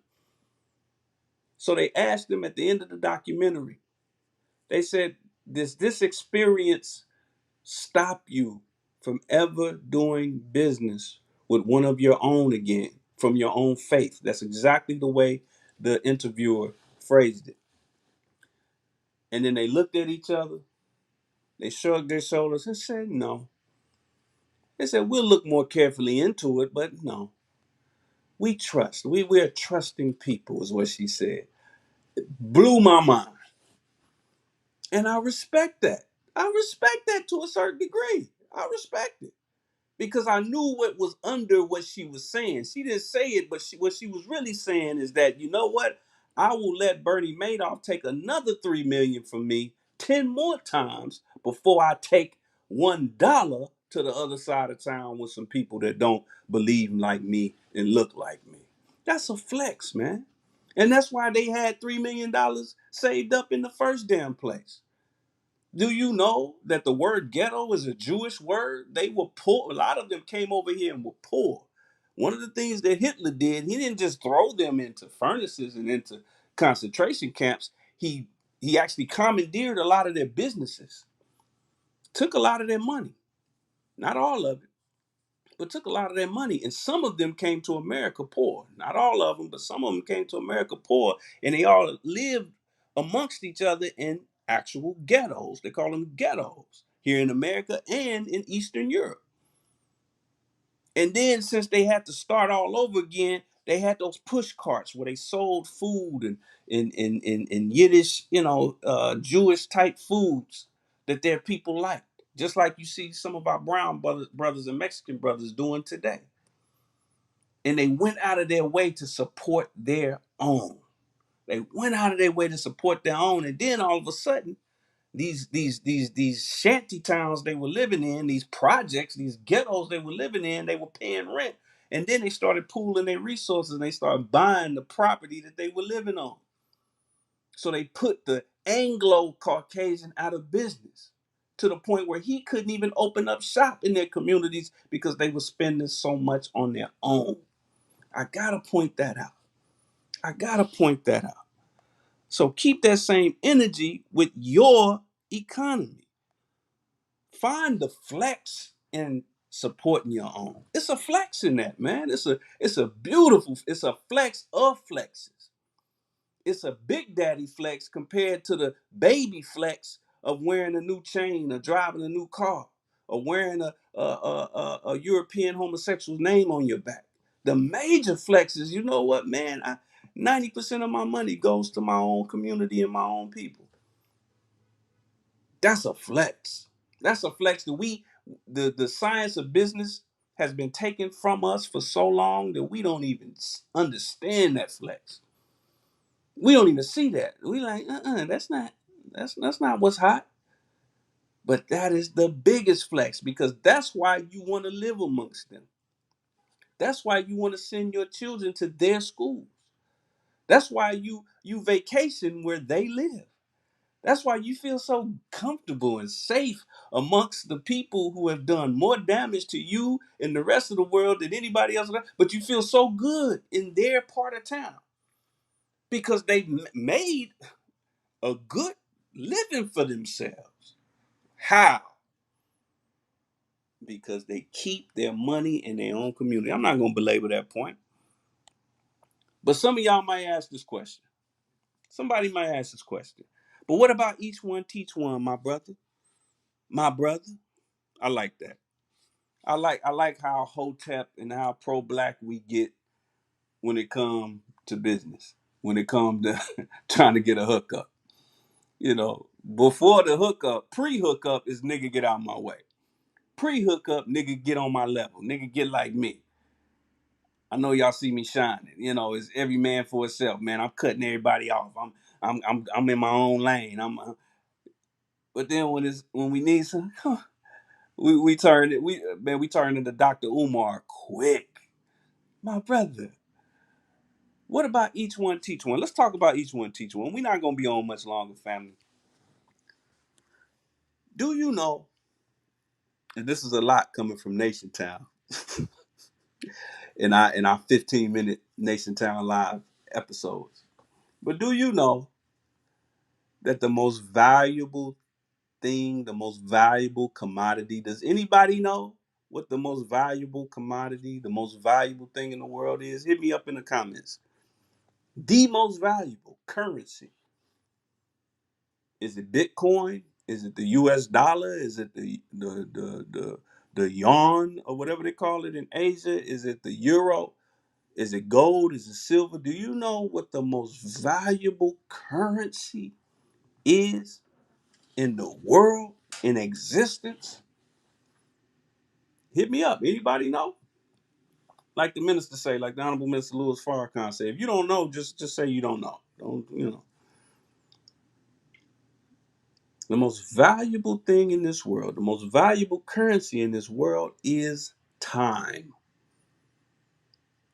So they asked him at the end of the documentary. They said, "Does this experience stop you from ever doing business with one of your own again, from your own faith?" That's exactly the way the interviewer phrased it. And then they looked at each other, they shrugged their shoulders and said, "No." They said, "We'll look more carefully into it, but no. We trust. We're trusting people," is what she said. Blew my mind. And I respect that. I respect that to a certain degree. I respect it. Because I knew what was under what she was saying. She didn't say it, but what she was really saying is that, you know what? I will let Bernie Madoff take another 3 million from me 10 more times before I take $1 to the other side of town with some people that don't believe like me and look like me. That's a flex, man. And that's why they had $3 million saved up in the first damn place. Do you know that the word ghetto is a Jewish word? They were poor. A lot of them came over here and were poor. One of the things that Hitler did, he didn't just throw them into furnaces and into concentration camps. He actually commandeered a lot of their businesses, took a lot of their money, not all of it, but took a lot of their money. And some of them came to America poor. Not all of them, but some of them came to America poor, and they all lived amongst each other in actual ghettos. They call them ghettos here in America and in Eastern Europe. And then since they had to start all over again, they had those push carts where they sold food and Yiddish, Jewish type foods that their people liked. Just like you see some of our brown brothers and Mexican brothers doing today. And they went out of their way to support their own. They went out of their way to support their own, and then all of a sudden, these shanty towns they were living in, these projects, these ghettos they were living in, they were paying rent, and then they started pooling their resources and they started buying the property that they were living on. So they put the Anglo Caucasian out of business to the point where he couldn't even open up shop in their communities because they were spending so much on their own. I gotta point that out. I gotta point that out. So keep that same energy with your economy. Find the flex in supporting your own. It's a flex in that, man. It's a beautiful, it's a flex of flexes. It's a big daddy flex compared to the baby flex of wearing a new chain or driving a new car or wearing a European homosexual's name on your back. The major flex is, you know what, man, 90% of my money goes to my own community and my own people. That's a flex. That's a flex that the science of business has been taken from us for so long that we don't even understand that flex. We don't even see that. We like, that's not what's hot. But that is the biggest flex because that's why you want to live amongst them. That's why you want to send your children to their schools. That's why you vacation where they live. That's why you feel so comfortable and safe amongst the people who have done more damage to you and the rest of the world than anybody else. But you feel so good in their part of town because they've made a good living for themselves. How? Because they keep their money in their own community. I'm not going to belabor that point. But some of y'all might ask this question. Somebody might ask this question. But what about each one teach one, my brother? My brother? I like that. I like how hotep and how pro-black we get when it comes to business. When it comes to trying to get a hookup. Before the hookup, pre-hookup is nigga get out my way. Pre-hookup, nigga get on my level. Nigga get like me. I know y'all see me shining. It's every man for himself, man. I'm cutting everybody off. I'm in my own lane. But then when we need some, we turned it. We turned into Dr. Umar quick, my brother. What about each one teach one? Let's talk about each one teach one. We're not gonna be on much longer, family. Do you know? And this is a lot coming from Nation Town in our 15-minute Nation Town live episodes. But do you know that the most valuable thing, the most valuable commodity, does anybody know what the most valuable commodity, the most valuable thing in the world is? Hit me up in the comments. The most valuable currency. Is it Bitcoin? Is it the US dollar? Is it the yuan or whatever they call it in Asia? Is it the euro? Is it gold? Is it silver? Do you know what the most valuable currency is in the world, in existence? Hit me up. Anybody know? Like the minister say, like the Honorable Minister Louis Farrakhan say, if you don't know, just say you don't know. Don't you know? The most valuable thing in this world, the most valuable currency in this world is time.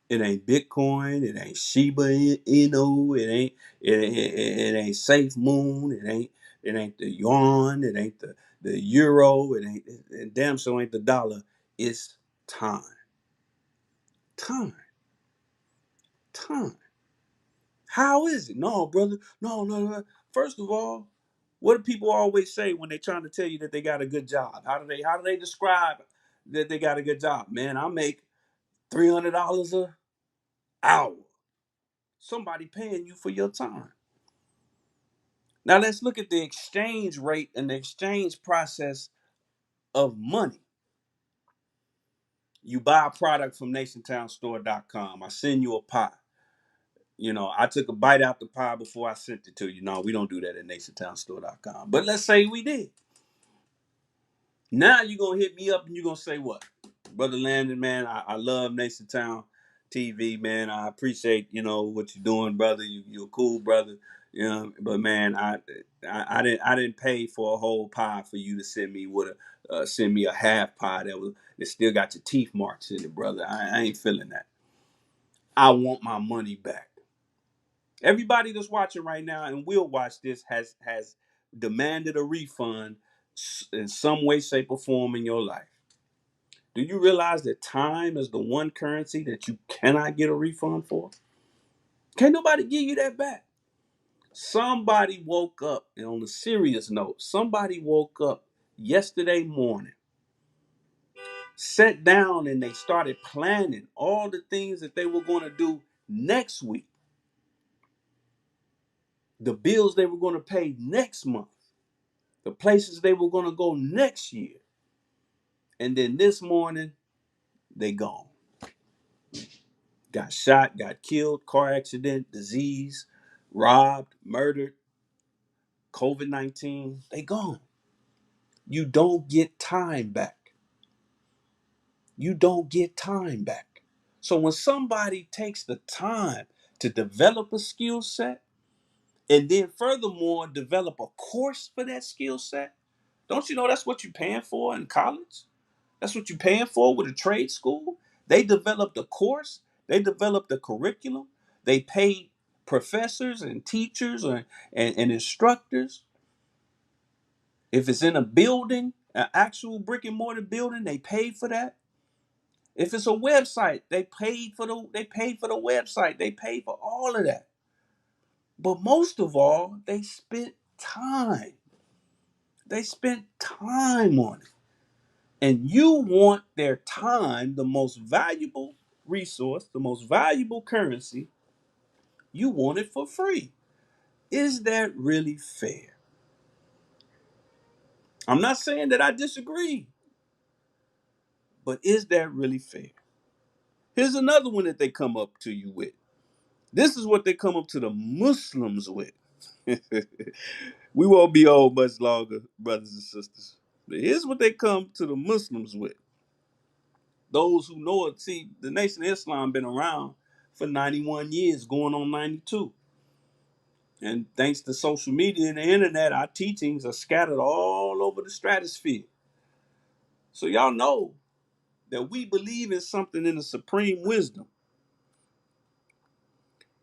It ain't Bitcoin. It ain't Shiba Inu. It ain't Safe Moon. It ain't the yuan. It ain't the euro. It damn so ain't the dollar. It's time. Time. Time. How is it? No, brother. No, no, no. First of all, what do people always say when they're trying to tell you that they got a good job? How do they describe that they got a good job? Man, I make $300 a hour. Somebody paying you for your time. Now let's look at the exchange rate and the exchange process of money. You buy a product from NationTownStore.com. I send you a pie. I took a bite out the pie before I sent it to you. No, we don't do that at NationTownStore.com. But let's say we did. Now you're gonna hit me up and you're gonna say what? Brother Landon, man, I love Nation Town TV, man. I appreciate, what you're doing, brother. You're a cool brother. But man, I didn't pay for a whole pie for you to send me a half pie that still got your teeth marks in it, brother. I ain't feeling that. I want my money back. Everybody that's watching right now and will watch this has demanded a refund in some way, shape, or form in your life. Do you realize that time is the one currency that you cannot get a refund for? Can't nobody give you that back. Somebody woke up, and on a serious note, somebody woke up yesterday morning, sat down, and they started planning all the things that they were going to do next week, the bills they were going to pay next month, the places they were going to go next year. And then this morning, they gone. Got shot, got killed, car accident, disease, robbed, murdered, COVID-19. They gone. You don't get time back. You don't get time back. So when somebody takes the time to develop a skill set and then furthermore develop a course for that skill set, don't you know that's what you're paying for in college? That's what you're paying for with a trade school. They developed a course, they developed a curriculum, they paid professors and teachers and instructors. If it's in a building, an actual brick and mortar building, they paid for that. If it's a website, they paid for the website. They paid for all of that. But most of all, they spent time. They spent time on it. And you want their time, the most valuable resource, the most valuable currency, you want it for free. Is that really fair? I'm not saying that I disagree, but is that really fair? Here's another one that they come up to you with. This is what they come up to the Muslims with. We won't be old much longer, brothers and sisters. But here's what they come to the Muslims with. Those who know it, see, the Nation of Islam been around for 91 years, going on 92. And thanks to social media and the internet, our teachings are scattered all over the stratosphere. So y'all know that we believe in something in the supreme wisdom.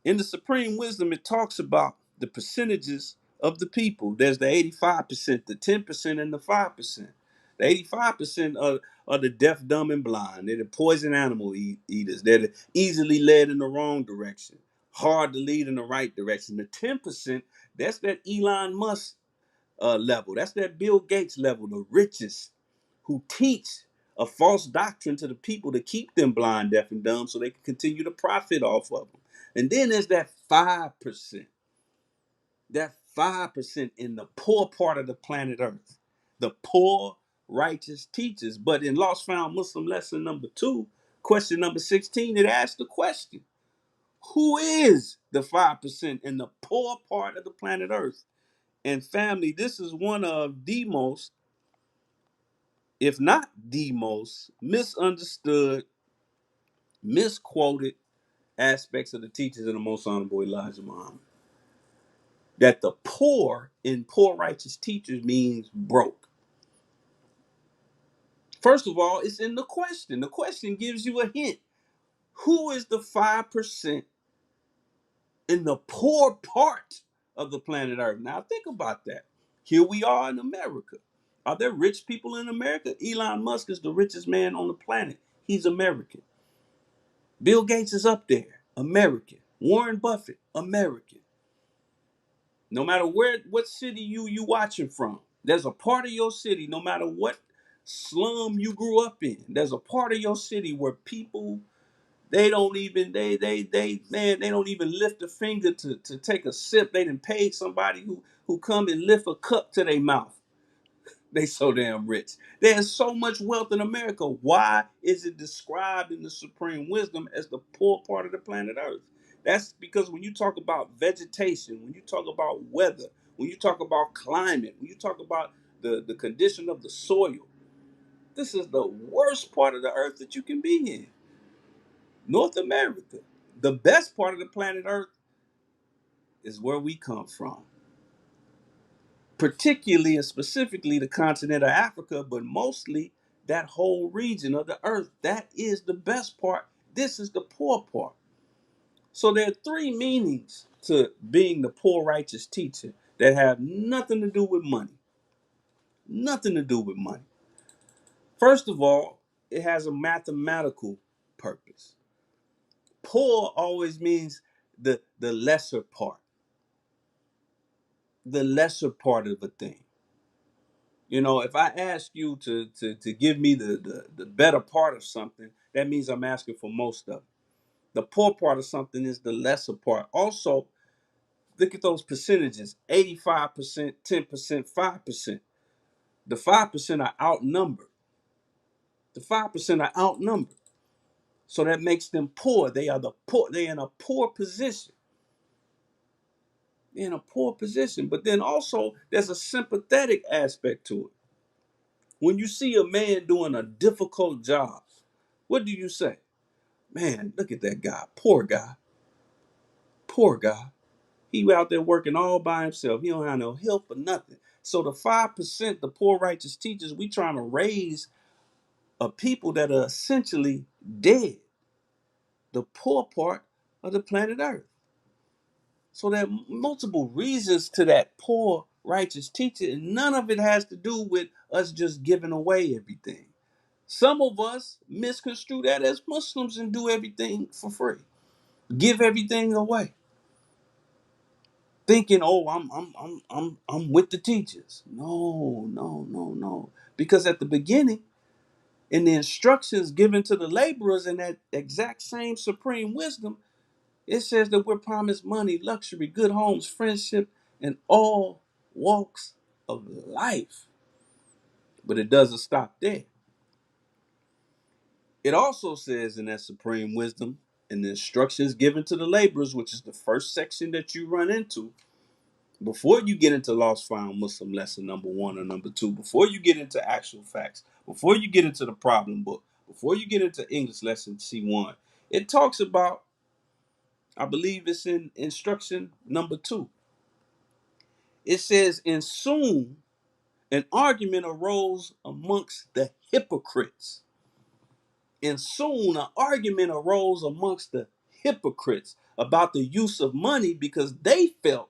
In the supreme wisdom, it talks about the percentages of the people. There's the 85%, the 10%, and the 5%. The 85% are the deaf, dumb, and blind. They're the poison animal eaters. They're the easily led in the wrong direction, hard to lead in the right direction. The 10%, that's that Elon Musk level. That's that Bill Gates level, the richest, who teach a false doctrine to the people to keep them blind, deaf, and dumb so they can continue to profit off of them. And then there's that 5%, that 5% in the poor part of the planet Earth, the poor righteous teachers. But in Lost Found Muslim lesson number 2, question number 16, it asks the question, who is the 5% in the poor part of the planet Earth? And family, this is one of the most, if not the most, misunderstood, misquoted aspects of the teachings of the most honorable Elijah Muhammad. That the poor in poor righteous teachers means broke. First of all, it's in the question. The question gives you a hint. Who is the 5% in the poor part of the planet Earth? Now think about that. Here we are in America. Are there rich people in America? Elon Musk is the richest man on the planet. He's American. Bill Gates is up there. American. Warren Buffett, American. No matter what city you watching from, there's a part of your city, no matter what slum you grew up in, there's a part of your city where people, they don't even they don't even lift a finger to take a sip. They done paid somebody who come and lift a cup to their mouth. They so damn rich. There's so much wealth in America. Why is it described in the supreme wisdom as the poor part of the planet Earth? That's because when you talk about vegetation, when you talk about weather, when you talk about climate, when you talk about the condition of the soil, this is the worst part of the earth that you can be in. North America. The best part of the planet Earth is where we come from, particularly and specifically the continent of Africa, but mostly that whole region of the earth. That is the best part. This is the poor part. So there are three meanings to being the poor righteous teacher that have nothing to do with money. Nothing to do with money. First of all, it has a mathematical purpose. Poor always means the lesser part, the lesser part of a thing. You know, if I ask you to give me the better part of something, that means I'm asking for most of it. The poor part of something is the lesser part. Also, look at those percentages: 85%, 10%, 5%. The 5% are outnumbered. The 5% are outnumbered. So that makes them poor. They are the poor. They're in a poor position. They're in a poor position. But then also, there's a sympathetic aspect to it. When you see a man doing a difficult job, what do you say? Man, look at that guy. Poor guy. Poor guy. He out there working all by himself. He don't have no help or nothing. So the 5%, the poor righteous teachers, we trying to raise a people that are essentially dead. The poor part of the planet Earth. So there are multiple reasons to that poor righteous teacher, and none of it has to do with us just giving away everything. Some of us misconstrue that as Muslims and do everything for free, give everything away, thinking, "Oh, I'm with the teachers." No, no, no, no. Because at the beginning, in the instructions given to the laborers in that exact same supreme wisdom, it says that we're promised money, luxury, good homes, friendship, and all walks of life. But it doesn't stop there. It also says in that supreme wisdom, in the instructions given to the laborers, which is the first section that you run into, before you get into Lost Found Muslim lesson number 1 or number 2, before you get into actual facts, before you get into the problem book, before you get into English lesson C1, it talks about, I believe it's in instruction number 2. It says, and soon an argument arose amongst the hypocrites. And soon an argument arose amongst the hypocrites about the use of money because they felt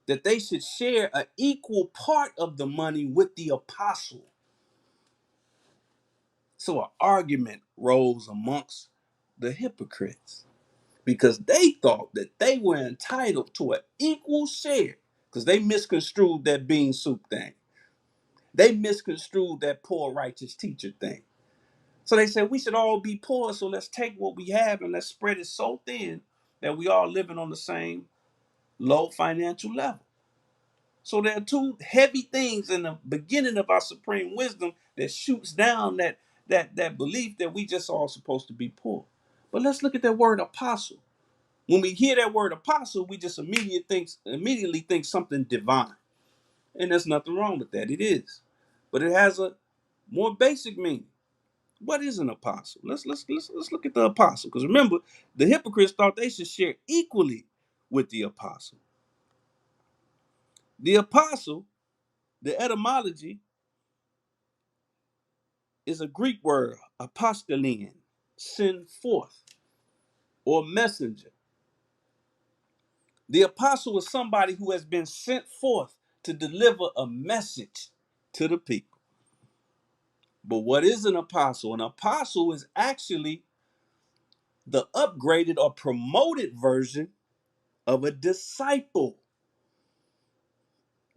that they should share an equal part of the money with the apostle. So an argument rose amongst the hypocrites because they thought that they were entitled to an equal share because they misconstrued that bean soup thing. They misconstrued that poor righteous teacher thing. So they said we should all be poor, so let's take what we have and let's spread it so thin that we all living on the same low financial level. So there are two heavy things in the beginning of our supreme wisdom that shoots down that belief that we just all supposed to be poor. But let's look at that word apostle. When we hear that word apostle, we just immediately think something divine. And there's nothing wrong with that. It is. But it has a more basic meaning. What is an apostle? Let's look at the apostle. Because remember, the hypocrites thought they should share equally with the apostle. The apostle, the etymology, is a Greek word, apostolin, send forth, or messenger. The apostle is somebody who has been sent forth to deliver a message to the people. But what is an apostle? An apostle is actually the upgraded or promoted version of a disciple.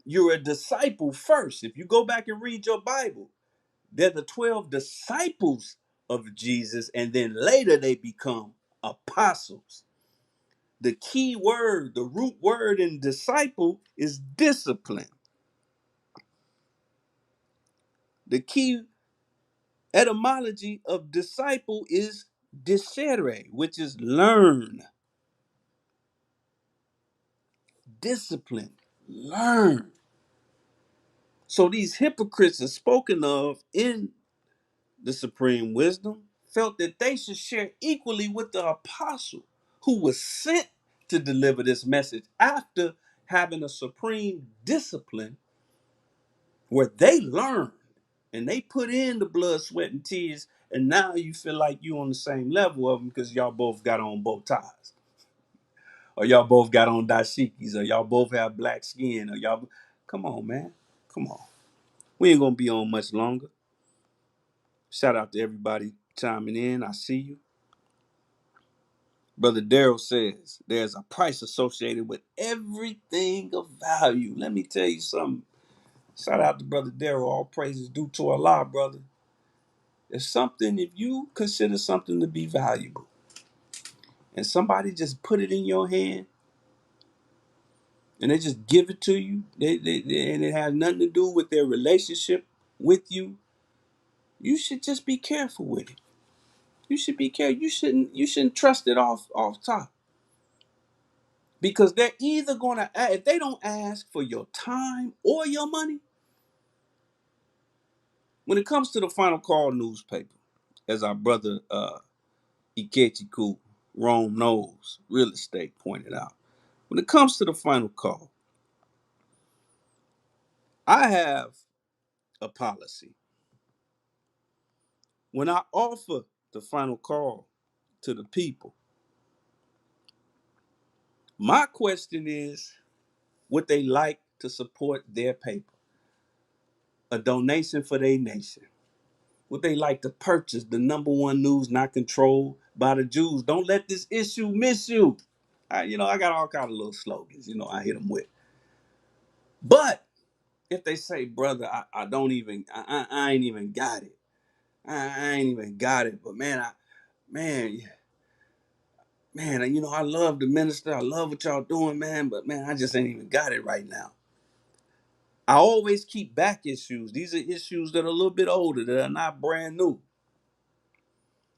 You're a disciple first. If you go back and read your Bible, they're the 12 disciples of Jesus, and then later they become apostles. The key word, the root word in disciple is discipline. The key etymology of disciple is discere, which is learn, discipline, learn. So these hypocrites are spoken of in the supreme wisdom, felt that they should share equally with the apostle who was sent to deliver this message after having a supreme discipline where they learned and they put in the blood, sweat, and tears, and now you feel like you on the same level of them because y'all both got on bow ties, or y'all both got on dashikis, or y'all both have black skin, or y'all. Come on, man, come on. We ain't gonna be on much longer. Shout out to everybody chiming in. I see you. Brother Daryl says there's a price associated with everything of value. Let me tell you something. Shout out to Brother Daryl. All praises due to Allah, brother. There's something, if you consider something to be valuable and somebody just put it in your hand and they just give it to you, and it has nothing to do with their relationship with you, you should just be careful with it. You should be careful. You shouldn't trust it off top. Because they're either going to, if they don't ask for your time or your money, when it comes to the Final Call newspaper, as our brother Ikechiku, Rome Knows Real Estate, pointed out, when it comes to the Final Call, I have a policy. When I offer the Final Call to the people, my question is, would they like to support their paper? A donation for their nation. Would they like to purchase the number one news not controlled by the Jews? Don't let this issue miss you. I got all kind of little slogans, I hit them with. But if they say, brother, I don't even, I ain't even got it. I ain't even got it. But man, I love the minister. I love what y'all doing, man. But man, I just ain't even got it right now. I always keep back issues. These are issues that are a little bit older, that are not brand new.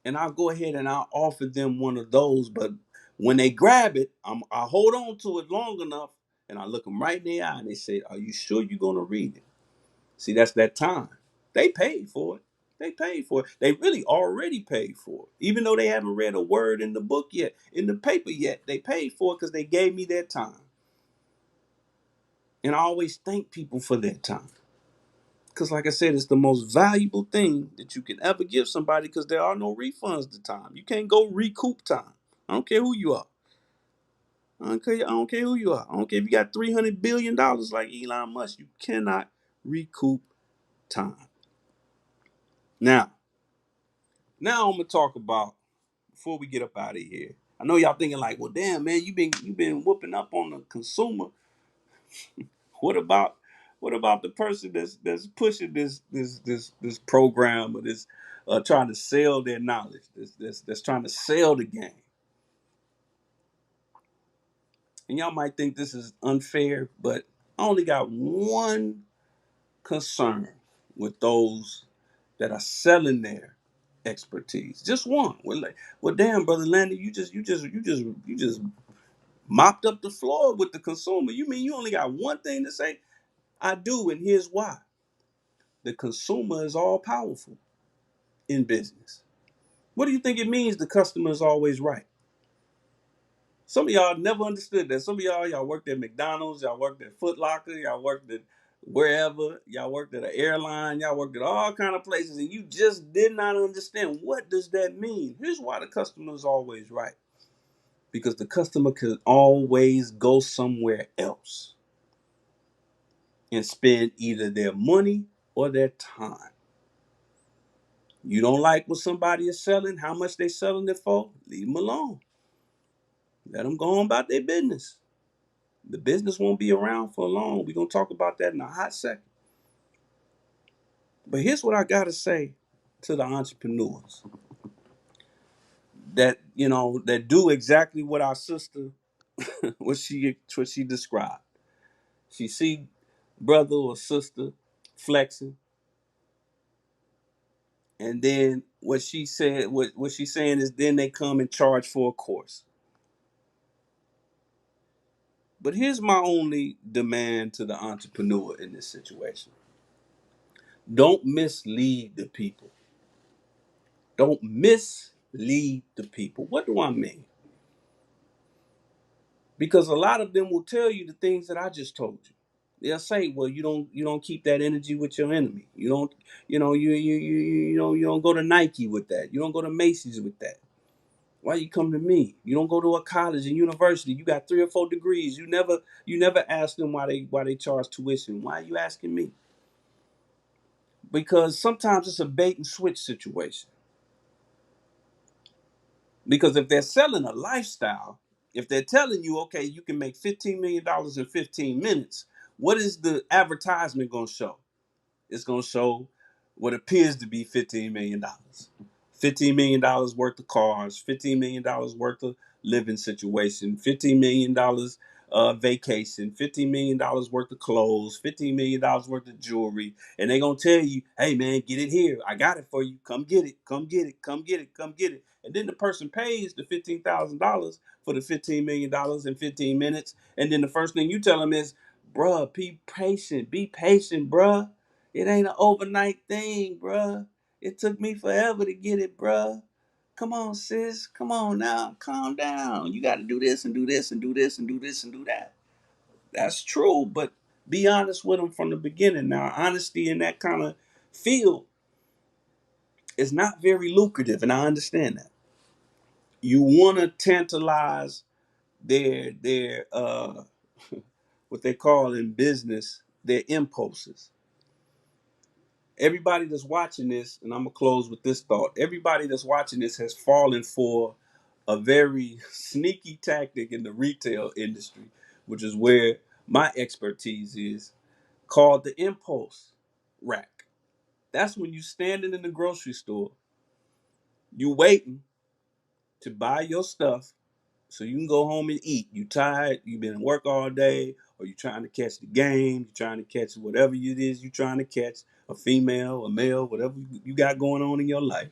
And I'll go ahead and I'll offer them one of those. But when they grab it, I hold on to it long enough, and I look them right in the eye, and they say, "Are you sure you're gonna read it?" See, that's that time. They paid for it. They paid for it. They really already paid for it, even though they haven't read a word in the book yet, in the paper yet. They paid for it because they gave me their time, and I always thank people for their time. Because, like I said, it's the most valuable thing that you can ever give somebody because there are no refunds to time. You can't go recoup time. I don't care who you are. I don't care who you are. I don't care if you got $300 billion like Elon Musk. You cannot recoup time. Now, now I'm gonna talk about before we get up out of here. I know y'all thinking like, well, damn man, you been whooping up on the consumer. What about the person that's pushing this program or this trying to sell their knowledge, that's trying to sell the game? And y'all might think this is unfair, but I only got one concern with those that are selling their expertise. Just one. Well, damn, brother Landy, you just mopped up the floor with the consumer. You mean you only got one thing to say? I do, and here's why. The consumer is all powerful in business. What do you think it means the customer is always right? Some of y'all never understood that. Some of y'all worked at McDonald's, y'all worked at Foot Locker, y'all worked at wherever, y'all worked at an airline, y'all worked at all kind of places, and you just did not understand what does that mean. Here's why the customer is always right. Because the customer can always go somewhere else and spend either their money or their time. You don't like what somebody is selling, how much they selling it for, leave them alone. Let them go on about their business. The business won't be around for long. We're going to talk about that in a hot second. But here's what I got to say to the entrepreneurs that do exactly what our sister, what she described. She see brother or sister flexing, and then what she's saying is then they come and charge for a course. But here's my only demand to the entrepreneur in this situation. Don't mislead the people. Don't mislead the people. What do I mean? Because a lot of them will tell you the things that I just told you. They'll say, "Well, you don't keep that energy with your enemy. You don't, you don't go to Nike with that. You don't go to Macy's with that. Why you come to me? You don't go to a college and university. You got 3 or 4 degrees. You never ask them why they charge tuition. Why are you asking me? Because sometimes it's a bait and switch situation. Because if they're selling a lifestyle, if they're telling you, okay, you can make $15 million in 15 minutes, what is the advertisement going to show? It's going to show what appears to be $15 million. $15 million worth of cars, $15 million worth of living situation, $15 million vacation, $15 million worth of clothes, $15 million worth of jewelry. And they're going to tell you, hey, man, get it here. I got it for you. Come get it. Come get it. Come get it. Come get it. And then the person pays the $15,000 for the $15 million in 15 minutes. And then the first thing you tell them is, bruh, be patient. Be patient, bruh. It ain't an overnight thing, bruh. It took me forever to get it, bruh. Come on, sis. Come on now. Calm down. You got to do this and do this and do this and do this and do that. That's true, but be honest with them from the beginning. Now, honesty in that kind of field is not very lucrative, and I understand that. You want to tantalize their what they call in business their impulses. Everybody that's watching this, and I'm gonna close with this thought. Everybody that's watching this has fallen for a very sneaky tactic in the retail industry, which is where my expertise is, called the impulse rack. That's when you standing in the grocery store, you waiting to buy your stuff so you can go home and eat. You tired, you been at work all day, or you trying to catch the game, you trying to catch whatever it is you trying to catch, a female, a male, whatever you got going on in your life.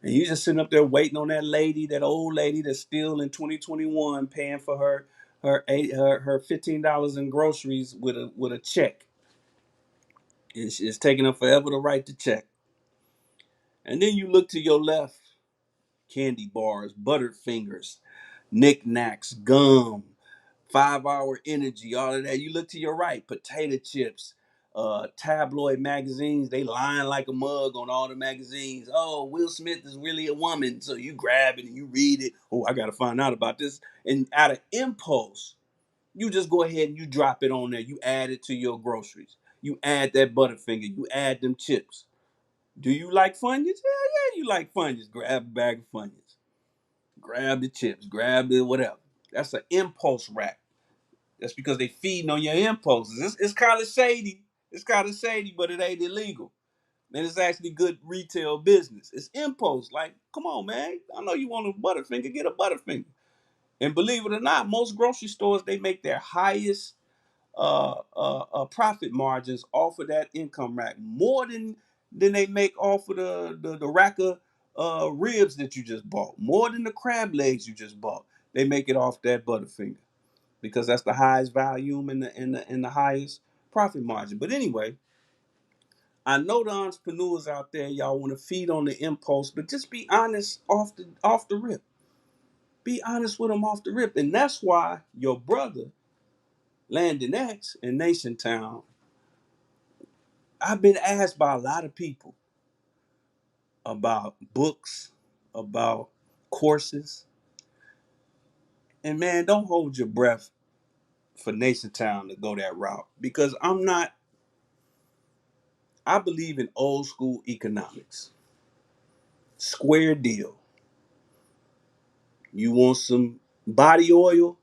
And you just sitting up there waiting on that lady, that old lady that's still in 2021 paying for her $15 in groceries with a check. It's taking her forever to write the check. And then you look to your left, candy bars, buttered fingers, knickknacks, gum, 5 Hour Energy, all of that. You look to your right, potato chips, tabloid magazines. They lying like a mug on all the magazines. Oh, Will Smith is really a woman. So you grab it and you read it. Oh, I got to find out about this. And out of impulse, you just go ahead and you drop it on there. You add it to your groceries. You add that Butterfinger. You add them chips. Do you like Funyuns? Hell yeah, you like Funyuns. Grab a bag of Funyuns. Grab the chips. Grab the whatever. That's an impulse rack. That's because they feeding on your impulses. It's kind of shady. It's kind of shady, but it ain't illegal. And it's actually good retail business. It's impulse. Like, come on, man. I know you want a Butterfinger. Get a Butterfinger. And believe it or not, most grocery stores, they make their highest profit margins off of that income rack, more than they make off of the rack of ribs that you just bought, more than the crab legs you just bought. They make it off that Butterfinger because that's the highest volume and the highest profit margin. But anyway, I know the entrepreneurs out there, y'all want to feed on the impulse, but just be honest off the rip. Be honest with them off the rip, and that's why your brother Landon X in Nation Town, I've been asked by a lot of people about books, about courses. And man, don't hold your breath for Nation Town to go that route because I believe in old school economics. Square deal. You want some body oil?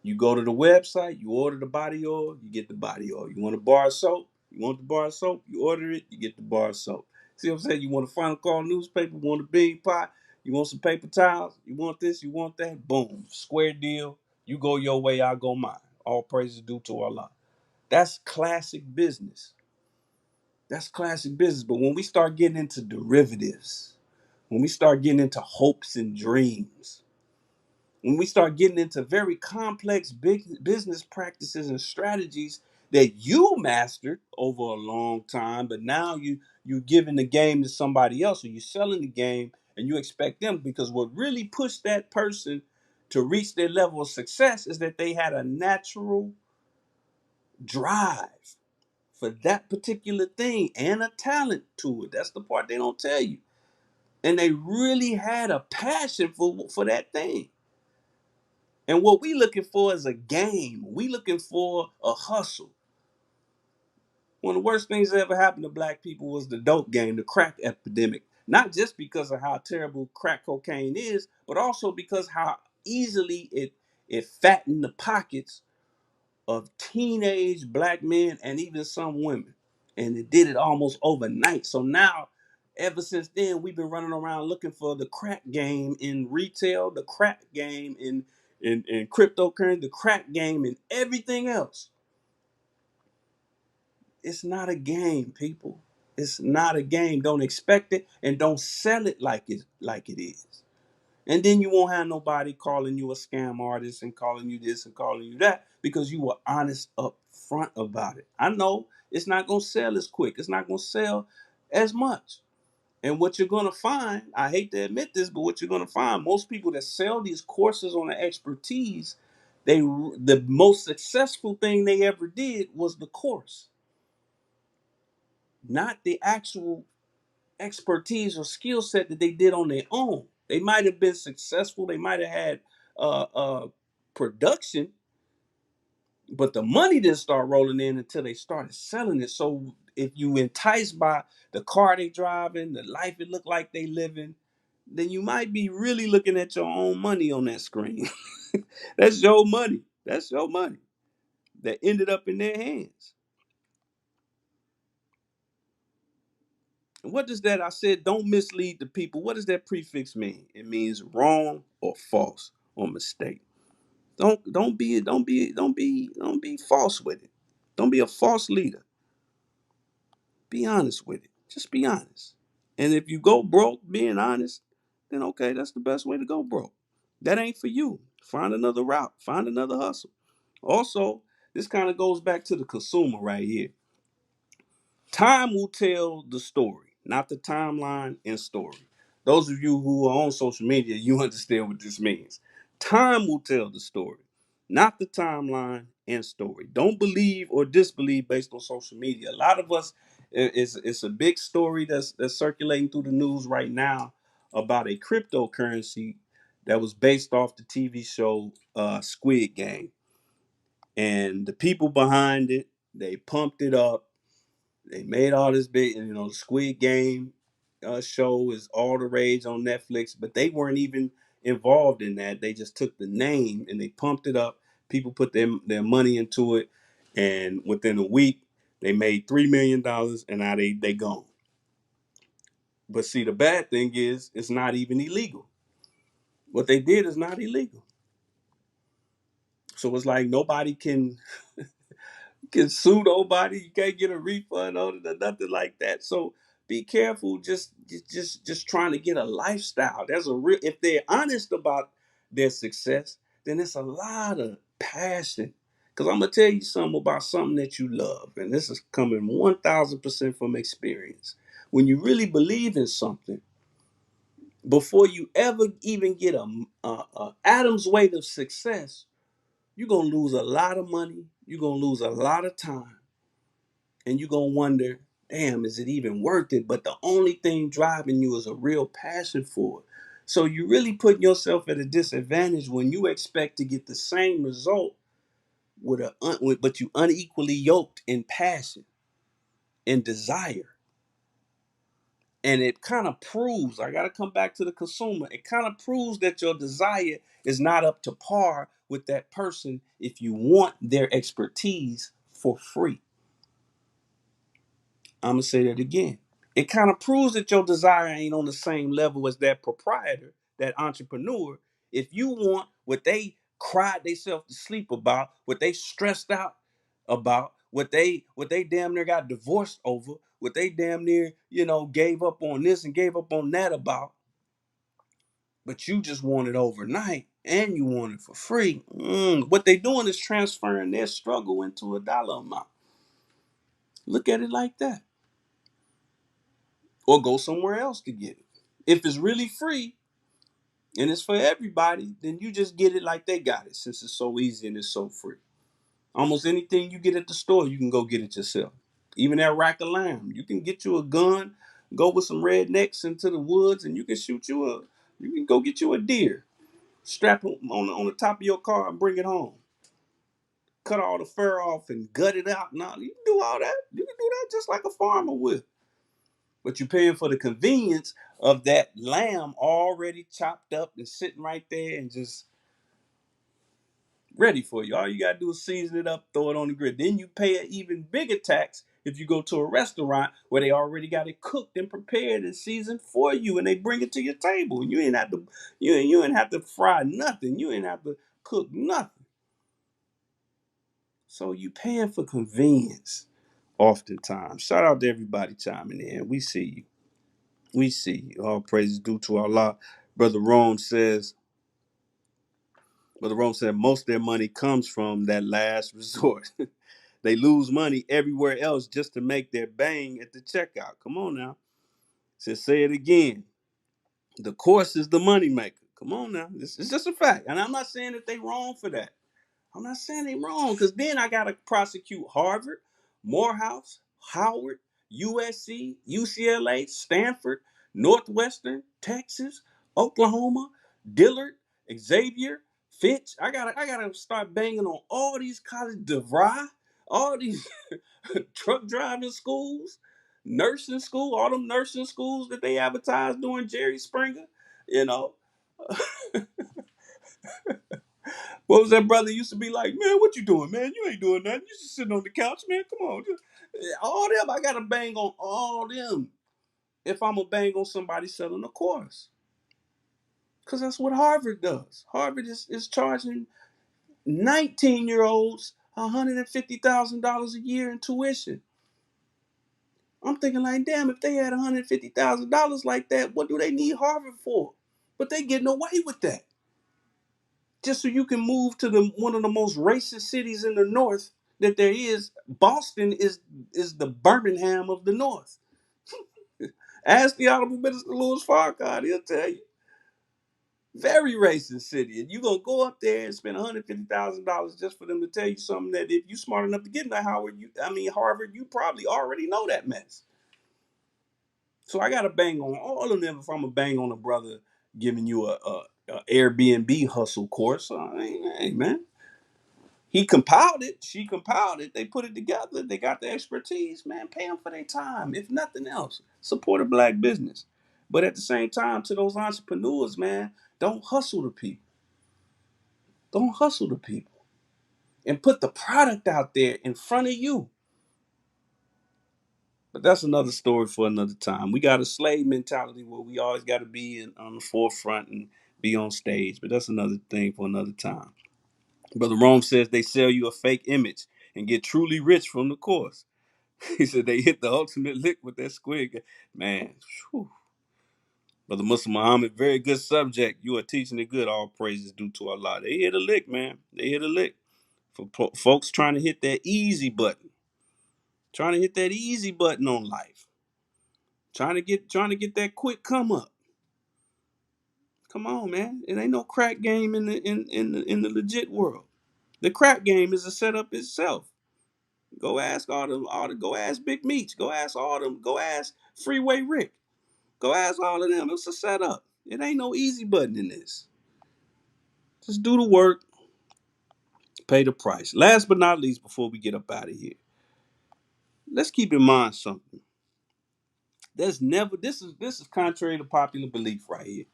You go to the website, you order the body oil, you get the body oil. You want a bar of soap? You want the bar of soap? You order it, you get the bar of soap. See what I'm saying? You want a final call newspaper, you want a bean pot, you want some paper towels, you want this, you want that, boom. Square deal. You go your way, I go mine. All praises due to Allah. That's classic business. That's classic business. But when we start getting into derivatives, when we start getting into hopes and dreams, when we start getting into very complex big business practices and strategies that you mastered over a long time, but now you giving the game to somebody else, or you're selling the game and you expect them, because what really pushed that person to reach their level of success is that they had a natural drive for that particular thing and a talent to it. That's the part they don't tell you. And they really had a passion for that thing. And what we looking for is a game. We looking for a hustle. One of the worst things that ever happened to black people was the dope game, the crack epidemic. Not just because of how terrible crack cocaine is, but also because how easily it fattened the pockets of teenage black men and even some women. And it did it almost overnight. So now, ever since then, we've been running around looking for the crack game in retail, the crack game in cryptocurrency, the crack game in everything else. It's not a game, people. It's not a game. Don't expect it and don't sell it like it is. And then you won't have nobody calling you a scam artist and calling you this and calling you that because you were honest up front about it. I know it's not going to sell as quick. It's not going to sell as much. And what you're going to find, I hate to admit this, but what you're going to find, most people that sell these courses on the expertise, the most successful thing they ever did was the course, not the actual expertise or skill set that they did on their own. They might have been successful. They might have had production, but the money didn't start rolling in until they started selling it. So if you enticed by the car they driving, the life it looked like they living, then you might be really looking at your own money on that screen. That's your money. That's your money that ended up in their hands. And what does that? I said, don't mislead the people. What does that prefix mean? It means wrong or false or mistake. Don't be false with it. Don't be a false leader. Be honest with it. Just be honest. And if you go broke being honest, then okay, that's the best way to go broke. That ain't for you. Find another route. Find another hustle. Also, this kind of goes back to the consumer right here. Time will tell the story, not the timeline and story. Those of you who are on social media, you understand what this means. Time will tell the story, not the timeline and story. Don't believe or disbelieve based on social media. A lot of us, it's a big story that's circulating through the news right now about a cryptocurrency that was based off the TV show Squid Game, and the people behind it, they pumped it up. They made all this big, the Squid Game show is all the rage on Netflix, but they weren't even involved in that. They just took the name and they pumped it up. People put their money into it, and within a week, they made $3 million, and now they gone. But see, the bad thing is, it's not even illegal. What they did is not illegal. So it's like nobody can sue nobody. You can't get a refund on it or nothing like that. So be careful. Just trying to get a lifestyle. There's a real. If they're honest about their success, then it's a lot of passion. Because I'm gonna tell you something about something that you love, and this is coming 1,000% from experience. When you really believe in something, before you ever even get a atom's weight of success, you're gonna lose a lot of money. You're gonna lose a lot of time, and you're gonna wonder, damn, is it even worth it? But the only thing driving you is a real passion for it. So you really putting yourself at a disadvantage when you expect to get the same result but you unequally yoked in passion and desire. And it kind of proves, I gotta come back to the consumer, it kind of proves that your desire is not up to par with that person if you want their expertise for free. I'm gonna say that again. It kind of proves that your desire ain't on the same level as that proprietor, that entrepreneur. If you want what they cried themselves to sleep about, what they stressed out about, what they damn near got divorced over, what they damn near, gave up on this and gave up on that about, but you just want it overnight and you want it for free. What they doing is transferring their struggle into a dollar amount. Look at it like that. Or go somewhere else to get it. If it's really free and it's for everybody, then you just get it like they got it, since it's so easy and it's so free. Almost anything you get at the store, you can go get it yourself. Even that rack of lamb, you can get you a gun, go with some rednecks into the woods, and you can you can go get you a deer, strap it on the top of your car and bring it home. Cut all the fur off and gut it out. Now you can do all that. You can do that just like a farmer would. But you're paying for the convenience of that lamb already chopped up and sitting right there and just ready for you. All you gotta do is season it up, throw it on the grill. Then you pay an even bigger tax if you go to a restaurant where they already got it cooked and prepared and seasoned for you, and they bring it to your table. And you ain't have to fry nothing. You ain't have to cook nothing. So you paying for convenience oftentimes. Shout out to everybody chiming in. We see you. We see you. All praises due to Allah. Brother Rome says, Brother Rome said most of their money comes from that last resort. They lose money everywhere else just to make their bang at the checkout. Come on now. Says, say it again. The course is the money maker. Come on now. This is just a fact. And I'm not saying that they wrong for that. I'm not saying they wrong, because then I got to prosecute Harvard, Morehouse, Howard, USC, UCLA, Stanford, Northwestern, Texas, Oklahoma, Dillard, Xavier, Fitch. I gotta start banging on all these colleges, DeVry, all these truck driving schools, nursing school, all them nursing schools that they advertised during Jerry Springer. You know, what was that brother used to be like, man, what you doing, man? You ain't doing nothing. You just sitting on the couch, man. Come on. All them, I gotta bang on all them if I'm gonna bang on somebody selling a course. Because that's what Harvard does. Harvard is charging 19-year-olds $150,000 a year in tuition. I'm thinking like, damn, if they had $150,000 like that, what do they need Harvard for? But they getting away with that. Just so you can move to the one of the most racist cities in the North that there is. Boston is the Birmingham of the North. Ask the Honorable Minister Louis Farrakhan, he'll tell you. Very racist city. And you gonna go up there and spend $150,000 just for them to tell you something that if you smart enough to get into Harvard, you probably already know that mess. So I gotta bang on all of them if I'm gonna bang on a brother giving you a Airbnb hustle course. I mean, hey man, he compiled it, she compiled it, they put it together, they got the expertise. Man, pay them for their time. If nothing else, support a black business. But at the same time, to those entrepreneurs, man, don't hustle the people. Don't hustle the people. And put the product out there in front of you. But that's another story for another time. We got a slave mentality where we always got to be on the forefront and be on stage. But that's another thing for another time. Brother Rome says they sell you a fake image and get truly rich from the course. He said they hit the ultimate lick with that squid. Man, whew. Brother Muslim Muhammad, very good subject. You are teaching it good. All praises due to Allah. They hit a lick, man. They hit a lick. For folks trying to hit that easy button. Trying to hit that easy button on life. Trying to get that quick come up. Come on, man. It ain't no crack game in the legit world. The crack game is a setup itself. Go ask all the go ask Big Meats. Go ask all them. Go ask Freeway Rick. Go ask all of them. It's a setup. It ain't no easy button in this. Just do the work, pay the price. Last but not least, before we get up out of here, let's keep in mind something. There's never this is contrary to popular belief right here.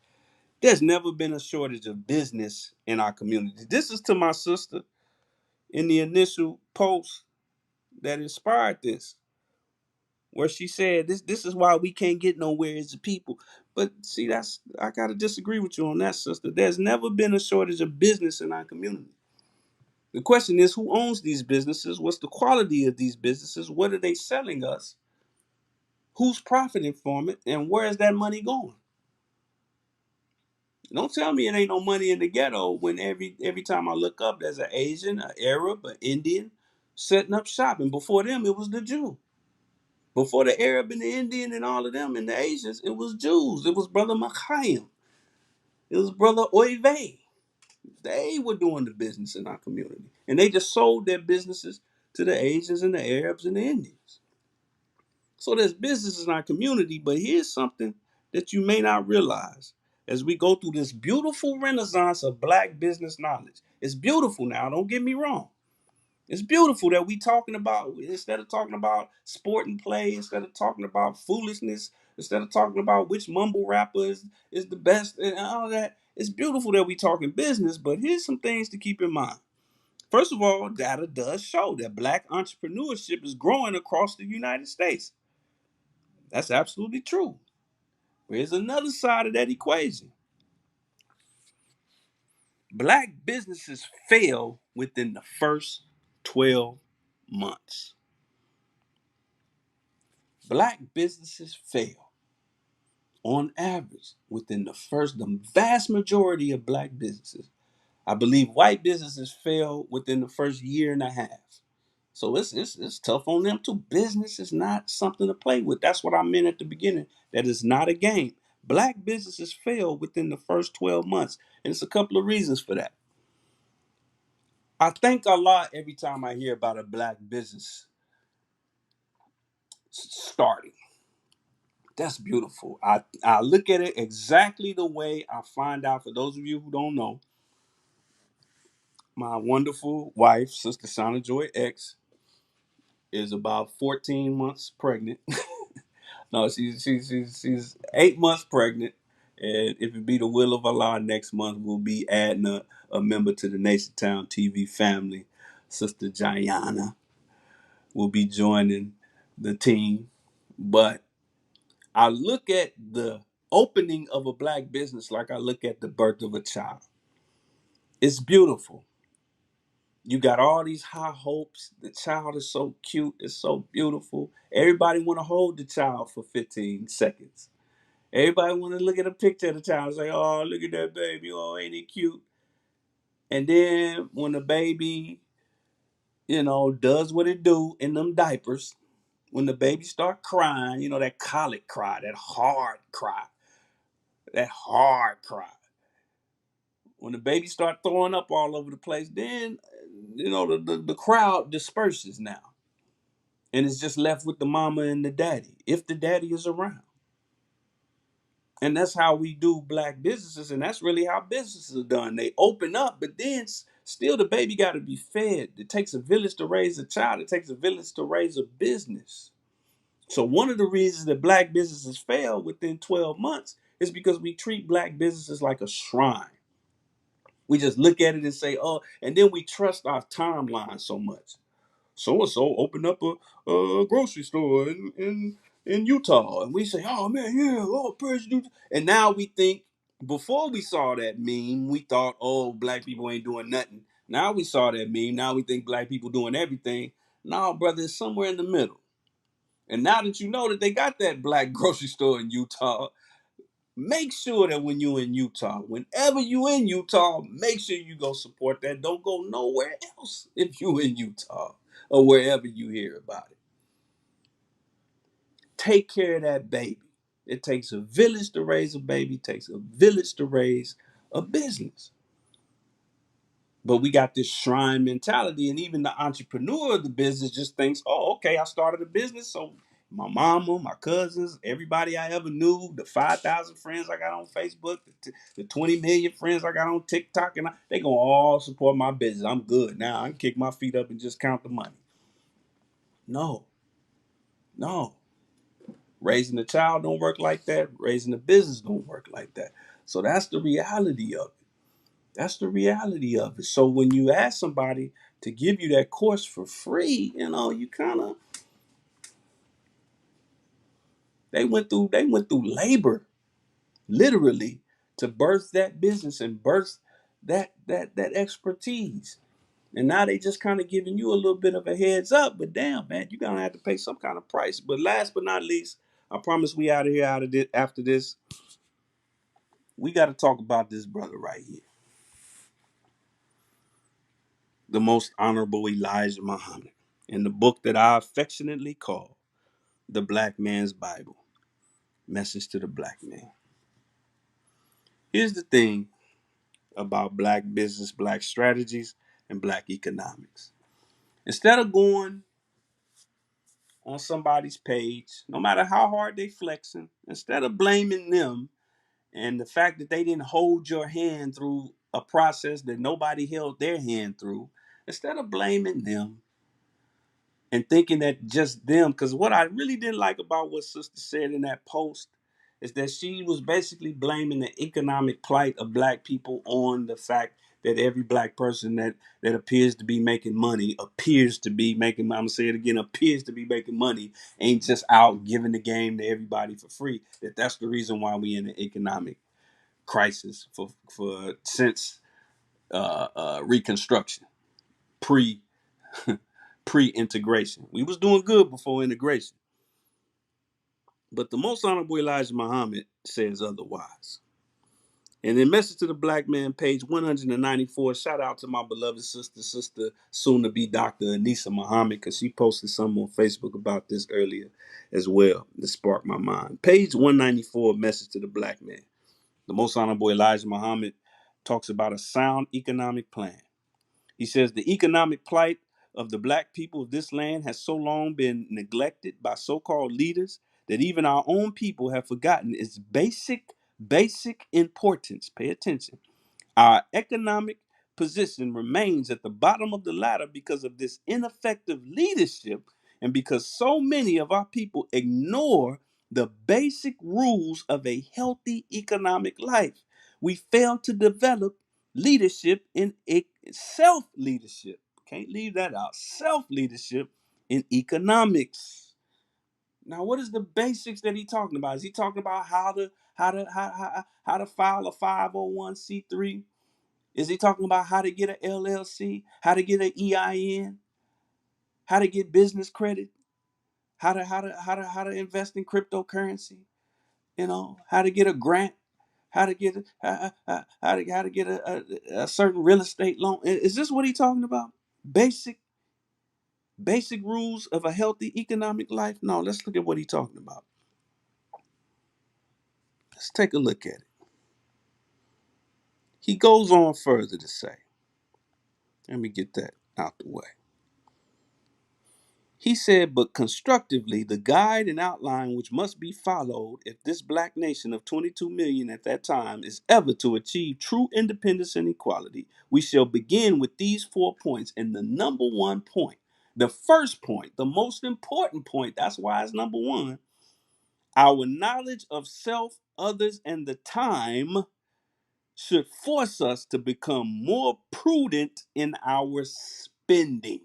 There's never been a shortage of business in our community. This is to my sister in the initial post that inspired this, where she said this is why we can't get nowhere as a people. But see, that's I gotta disagree with you on that, sister. There's never been a shortage of business in our community. The question is, who owns these businesses? What's the quality of these businesses? What are they selling us? Who's profiting from it? And where is that money going? Don't tell me it ain't no money in the ghetto when every time I look up, there's an Asian, an Arab, an Indian setting up shop. And before them, it was the Jew. Before the Arab and the Indian and all of them and the Asians, it was Jews. It was Brother Machaim. It was Brother Oive. They were doing the business in our community. And they just sold their businesses to the Asians and the Arabs and the Indians. So there's business in our community, but here's something that you may not realize as we go through this beautiful renaissance of black business knowledge. It's beautiful now, don't get me wrong. It's beautiful that we talking about, instead of talking about sport and play, instead of talking about foolishness, instead of talking about which mumble rapper is the best and all that. It's beautiful that we talking business, but here's some things to keep in mind. First of all, data does show that black entrepreneurship is growing across the United States. That's absolutely true. Here's another side of that equation. Black businesses fail within the first 12 months. Black businesses fail on average within the vast majority of black businesses. I believe white businesses fail within the first year and a half. So it's tough on them too. Business is not something to play with. That's what I meant at the beginning. That is not a game. Black businesses fail within the first 12 months. And it's a couple of reasons for that. I thank Allah every time I hear about a black business starting. That's beautiful. I look at it exactly the way I find out. For those of you who don't know, my wonderful wife, Sister Sana Joy X, is about 14 months pregnant. No, she's 8 months pregnant. And if it be the will of Allah, next month we'll be adding a member to the NationTown TV family. Sister Jayana will be joining the team. But I look at the opening of a black business like I look at the birth of a child. It's beautiful. You got all these high hopes. The child is so cute. It's so beautiful. Everybody want to hold the child for 15 seconds. Everybody want to look at a picture of the child and say, oh, look at that baby. Oh, ain't he cute? And then when the baby, does what it do in them diapers, when the baby start crying, that colic cry, that hard cry. When the baby start throwing up all over the place, then the crowd disperses now, and it's just left with the mama and the daddy, if the daddy is around. And that's how we do black businesses, and that's really how businesses are done. They open up, but then still the baby got to be fed. It takes a village to raise a child. It takes a village to raise a business. So one of the reasons that black businesses fail within 12 months is because we treat black businesses like a shrine. We just look at it and say, oh, and then we trust our timeline so much. So and so opened up a grocery store in Utah, and we say, "Oh man, yeah, oh praise you." And now we think, before we saw that meme, we thought, "Oh, black people ain't doing nothing." Now we saw that meme. Now we think black people doing everything. No, brother, it's somewhere in the middle. And now that you know that they got that black grocery store in Utah, make sure that when you're in Utah, whenever you in Utah, make sure you go support that. Don't go nowhere else if you in Utah or wherever you hear about it. Take care of that baby. It takes a village to raise a baby. It takes a village to raise a business. But we got this shrine mentality, and even the entrepreneur of the business just thinks, "Oh, okay, I started a business, so my mama, my cousins, everybody I ever knew, the 5,000 friends I got on Facebook, the 20 million friends I got on TikTok, and they gonna all support my business. I'm good now. I can kick my feet up and just count the money." No, no. Raising a child don't work like that. Raising a business don't work like that. So that's the reality of it. That's the reality of it. So when you ask somebody to give you that course for free, you kind of they went through labor, literally, to birth that business and birth that expertise. And now they just kind of giving you a little bit of a heads up, but damn, man, you're gonna have to pay some kind of price. But last but not least, I promise we out of here out of this after this. We got to talk about this brother right here, the most honorable Elijah Muhammad, in the book that I affectionately call The Black Man's Bible, Message to the Black Man. Here's the thing about black business, black strategies, and black economics. Instead of going on somebody's page, no matter how hard they flexing, instead of blaming them and the fact that they didn't hold your hand through a process that nobody held their hand through, instead of blaming them and thinking that just them, because what I really didn't like about what sister said in that post is that she was basically blaming the economic plight of black people on the fact that every black person that appears to be making money, I'm gonna say it again, appears to be making money, ain't just out giving the game to everybody for free. That's the reason why we in an economic crisis for since Reconstruction, pre pre-integration. We was doing good before integration. But the most honorable Elijah Muhammad says otherwise. And in Message to the Black Man, page 194, shout out to my beloved sister, soon to be Dr. Anissa Muhammad, because she posted something on Facebook about this earlier as well that sparked my mind. Page 194, Message to the Black Man. The most honorable Elijah Muhammad talks about a sound economic plan. He says the economic plight of the black people of this land has so long been neglected by so-called leaders that even our own people have forgotten its basic importance. Pay attention. Our economic position remains at the bottom of the ladder because of this ineffective leadership and because so many of our people ignore the basic rules of a healthy economic life. We fail to develop leadership in self leadership. Can't leave that out. Self leadership in economics. Now, what is the basics that he talking about? Is he talking about how to file a 501c3? Is he talking about how to get an LLC, how to get an EIN, how to get business credit, how to invest in cryptocurrency? How to get a grant, how to get how to get a certain real estate loan. Is this what he talking about? Basic basic rules of a healthy economic life? No, let's look at what he talking about. Let's take a look at it. He goes on further to say, let me get that out the way. He said, but constructively, the guide and outline which must be followed if this black nation of 22 million at that time is ever to achieve true independence and equality, we shall begin with these 4 points. And the number one point, the first point, the most important point, that's why it's number one, our knowledge of self, others, and the time should force us to become more prudent in our spending.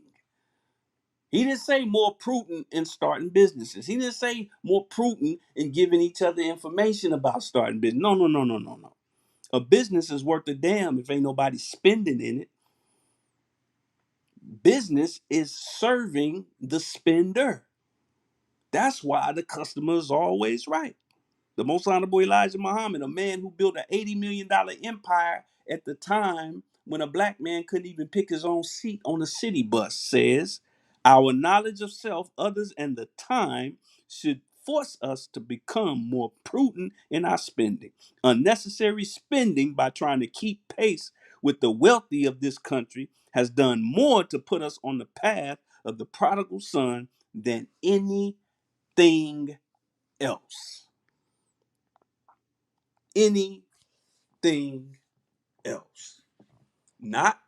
He didn't say more prudent in starting businesses. He didn't say more prudent in giving each other information about starting business. No, no, no, no, no, no. A business is worth a damn if ain't nobody spending in it. Business is serving the spender. That's why the customer is always right. The most honorable Elijah Muhammad, a man who built an $80 million empire at the time when a black man couldn't even pick his own seat on a city bus, says, our knowledge of self, others, and the time should force us to become more prudent in our spending. Unnecessary spending by trying to keep pace with the wealthy of this country has done more to put us on the path of the prodigal son than anything else. Anything else. Not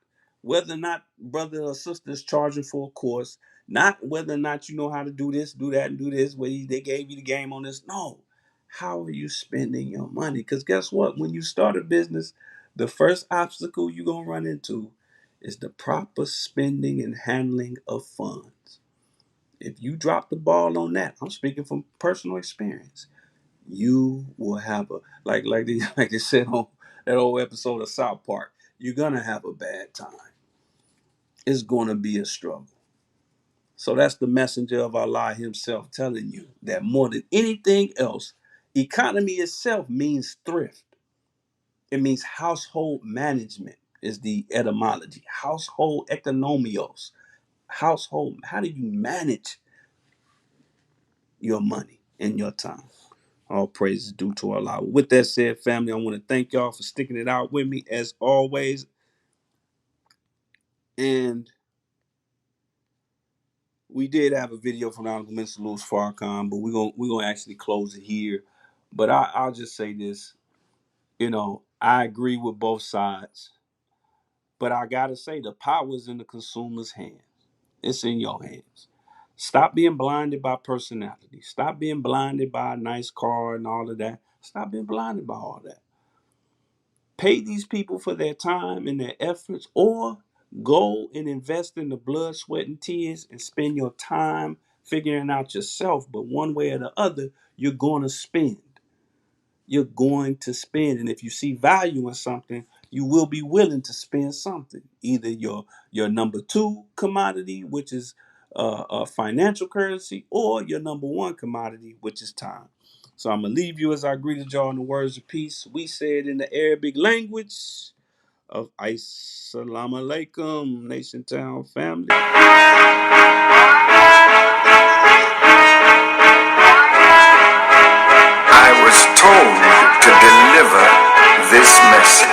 whether or not brother or sister is charging for a course, not whether or not you know how to do this, do that, and do this, where they gave you the game on this. No. How are you spending your money? Because guess what? When you start a business, the first obstacle you're going to run into is the proper spending and handling of funds. If you drop the ball on that, I'm speaking from personal experience, you will have a like they said on that old episode of South Park, you're gonna have a bad time. It's gonna be a struggle. So that's the messenger of Allah himself telling you that more than anything else, economy itself means thrift. It means household management is the etymology. Household economios. Household, how do you manage your money and your time? All praise is due to Allah. With that said, family, I want to thank y'all for sticking it out with me as always. And we did have a video from Honorable Mr. Louis Farrakhan, but we're gonna actually close it here. But I'll just say this, I agree with both sides, but I gotta say the power is in the consumer's hands. It's in your hands. Stop being blinded by personality. Stop being blinded by a nice car and all of that. Stop being blinded by all that. Pay these people for their time and their efforts, or go and invest in the blood, sweat, and tears and spend your time figuring out yourself. But one way or the other, you're going to spend. You're going to spend. And if you see value in something, you will be willing to spend something. Either your number two commodity, which is a financial currency, or your number one commodity, which is time. So I'm going to leave you as I greeted y'all in the words of peace. We said in the Arabic language of Assalamu alaikum, Nation Town family. I was told to deliver this message.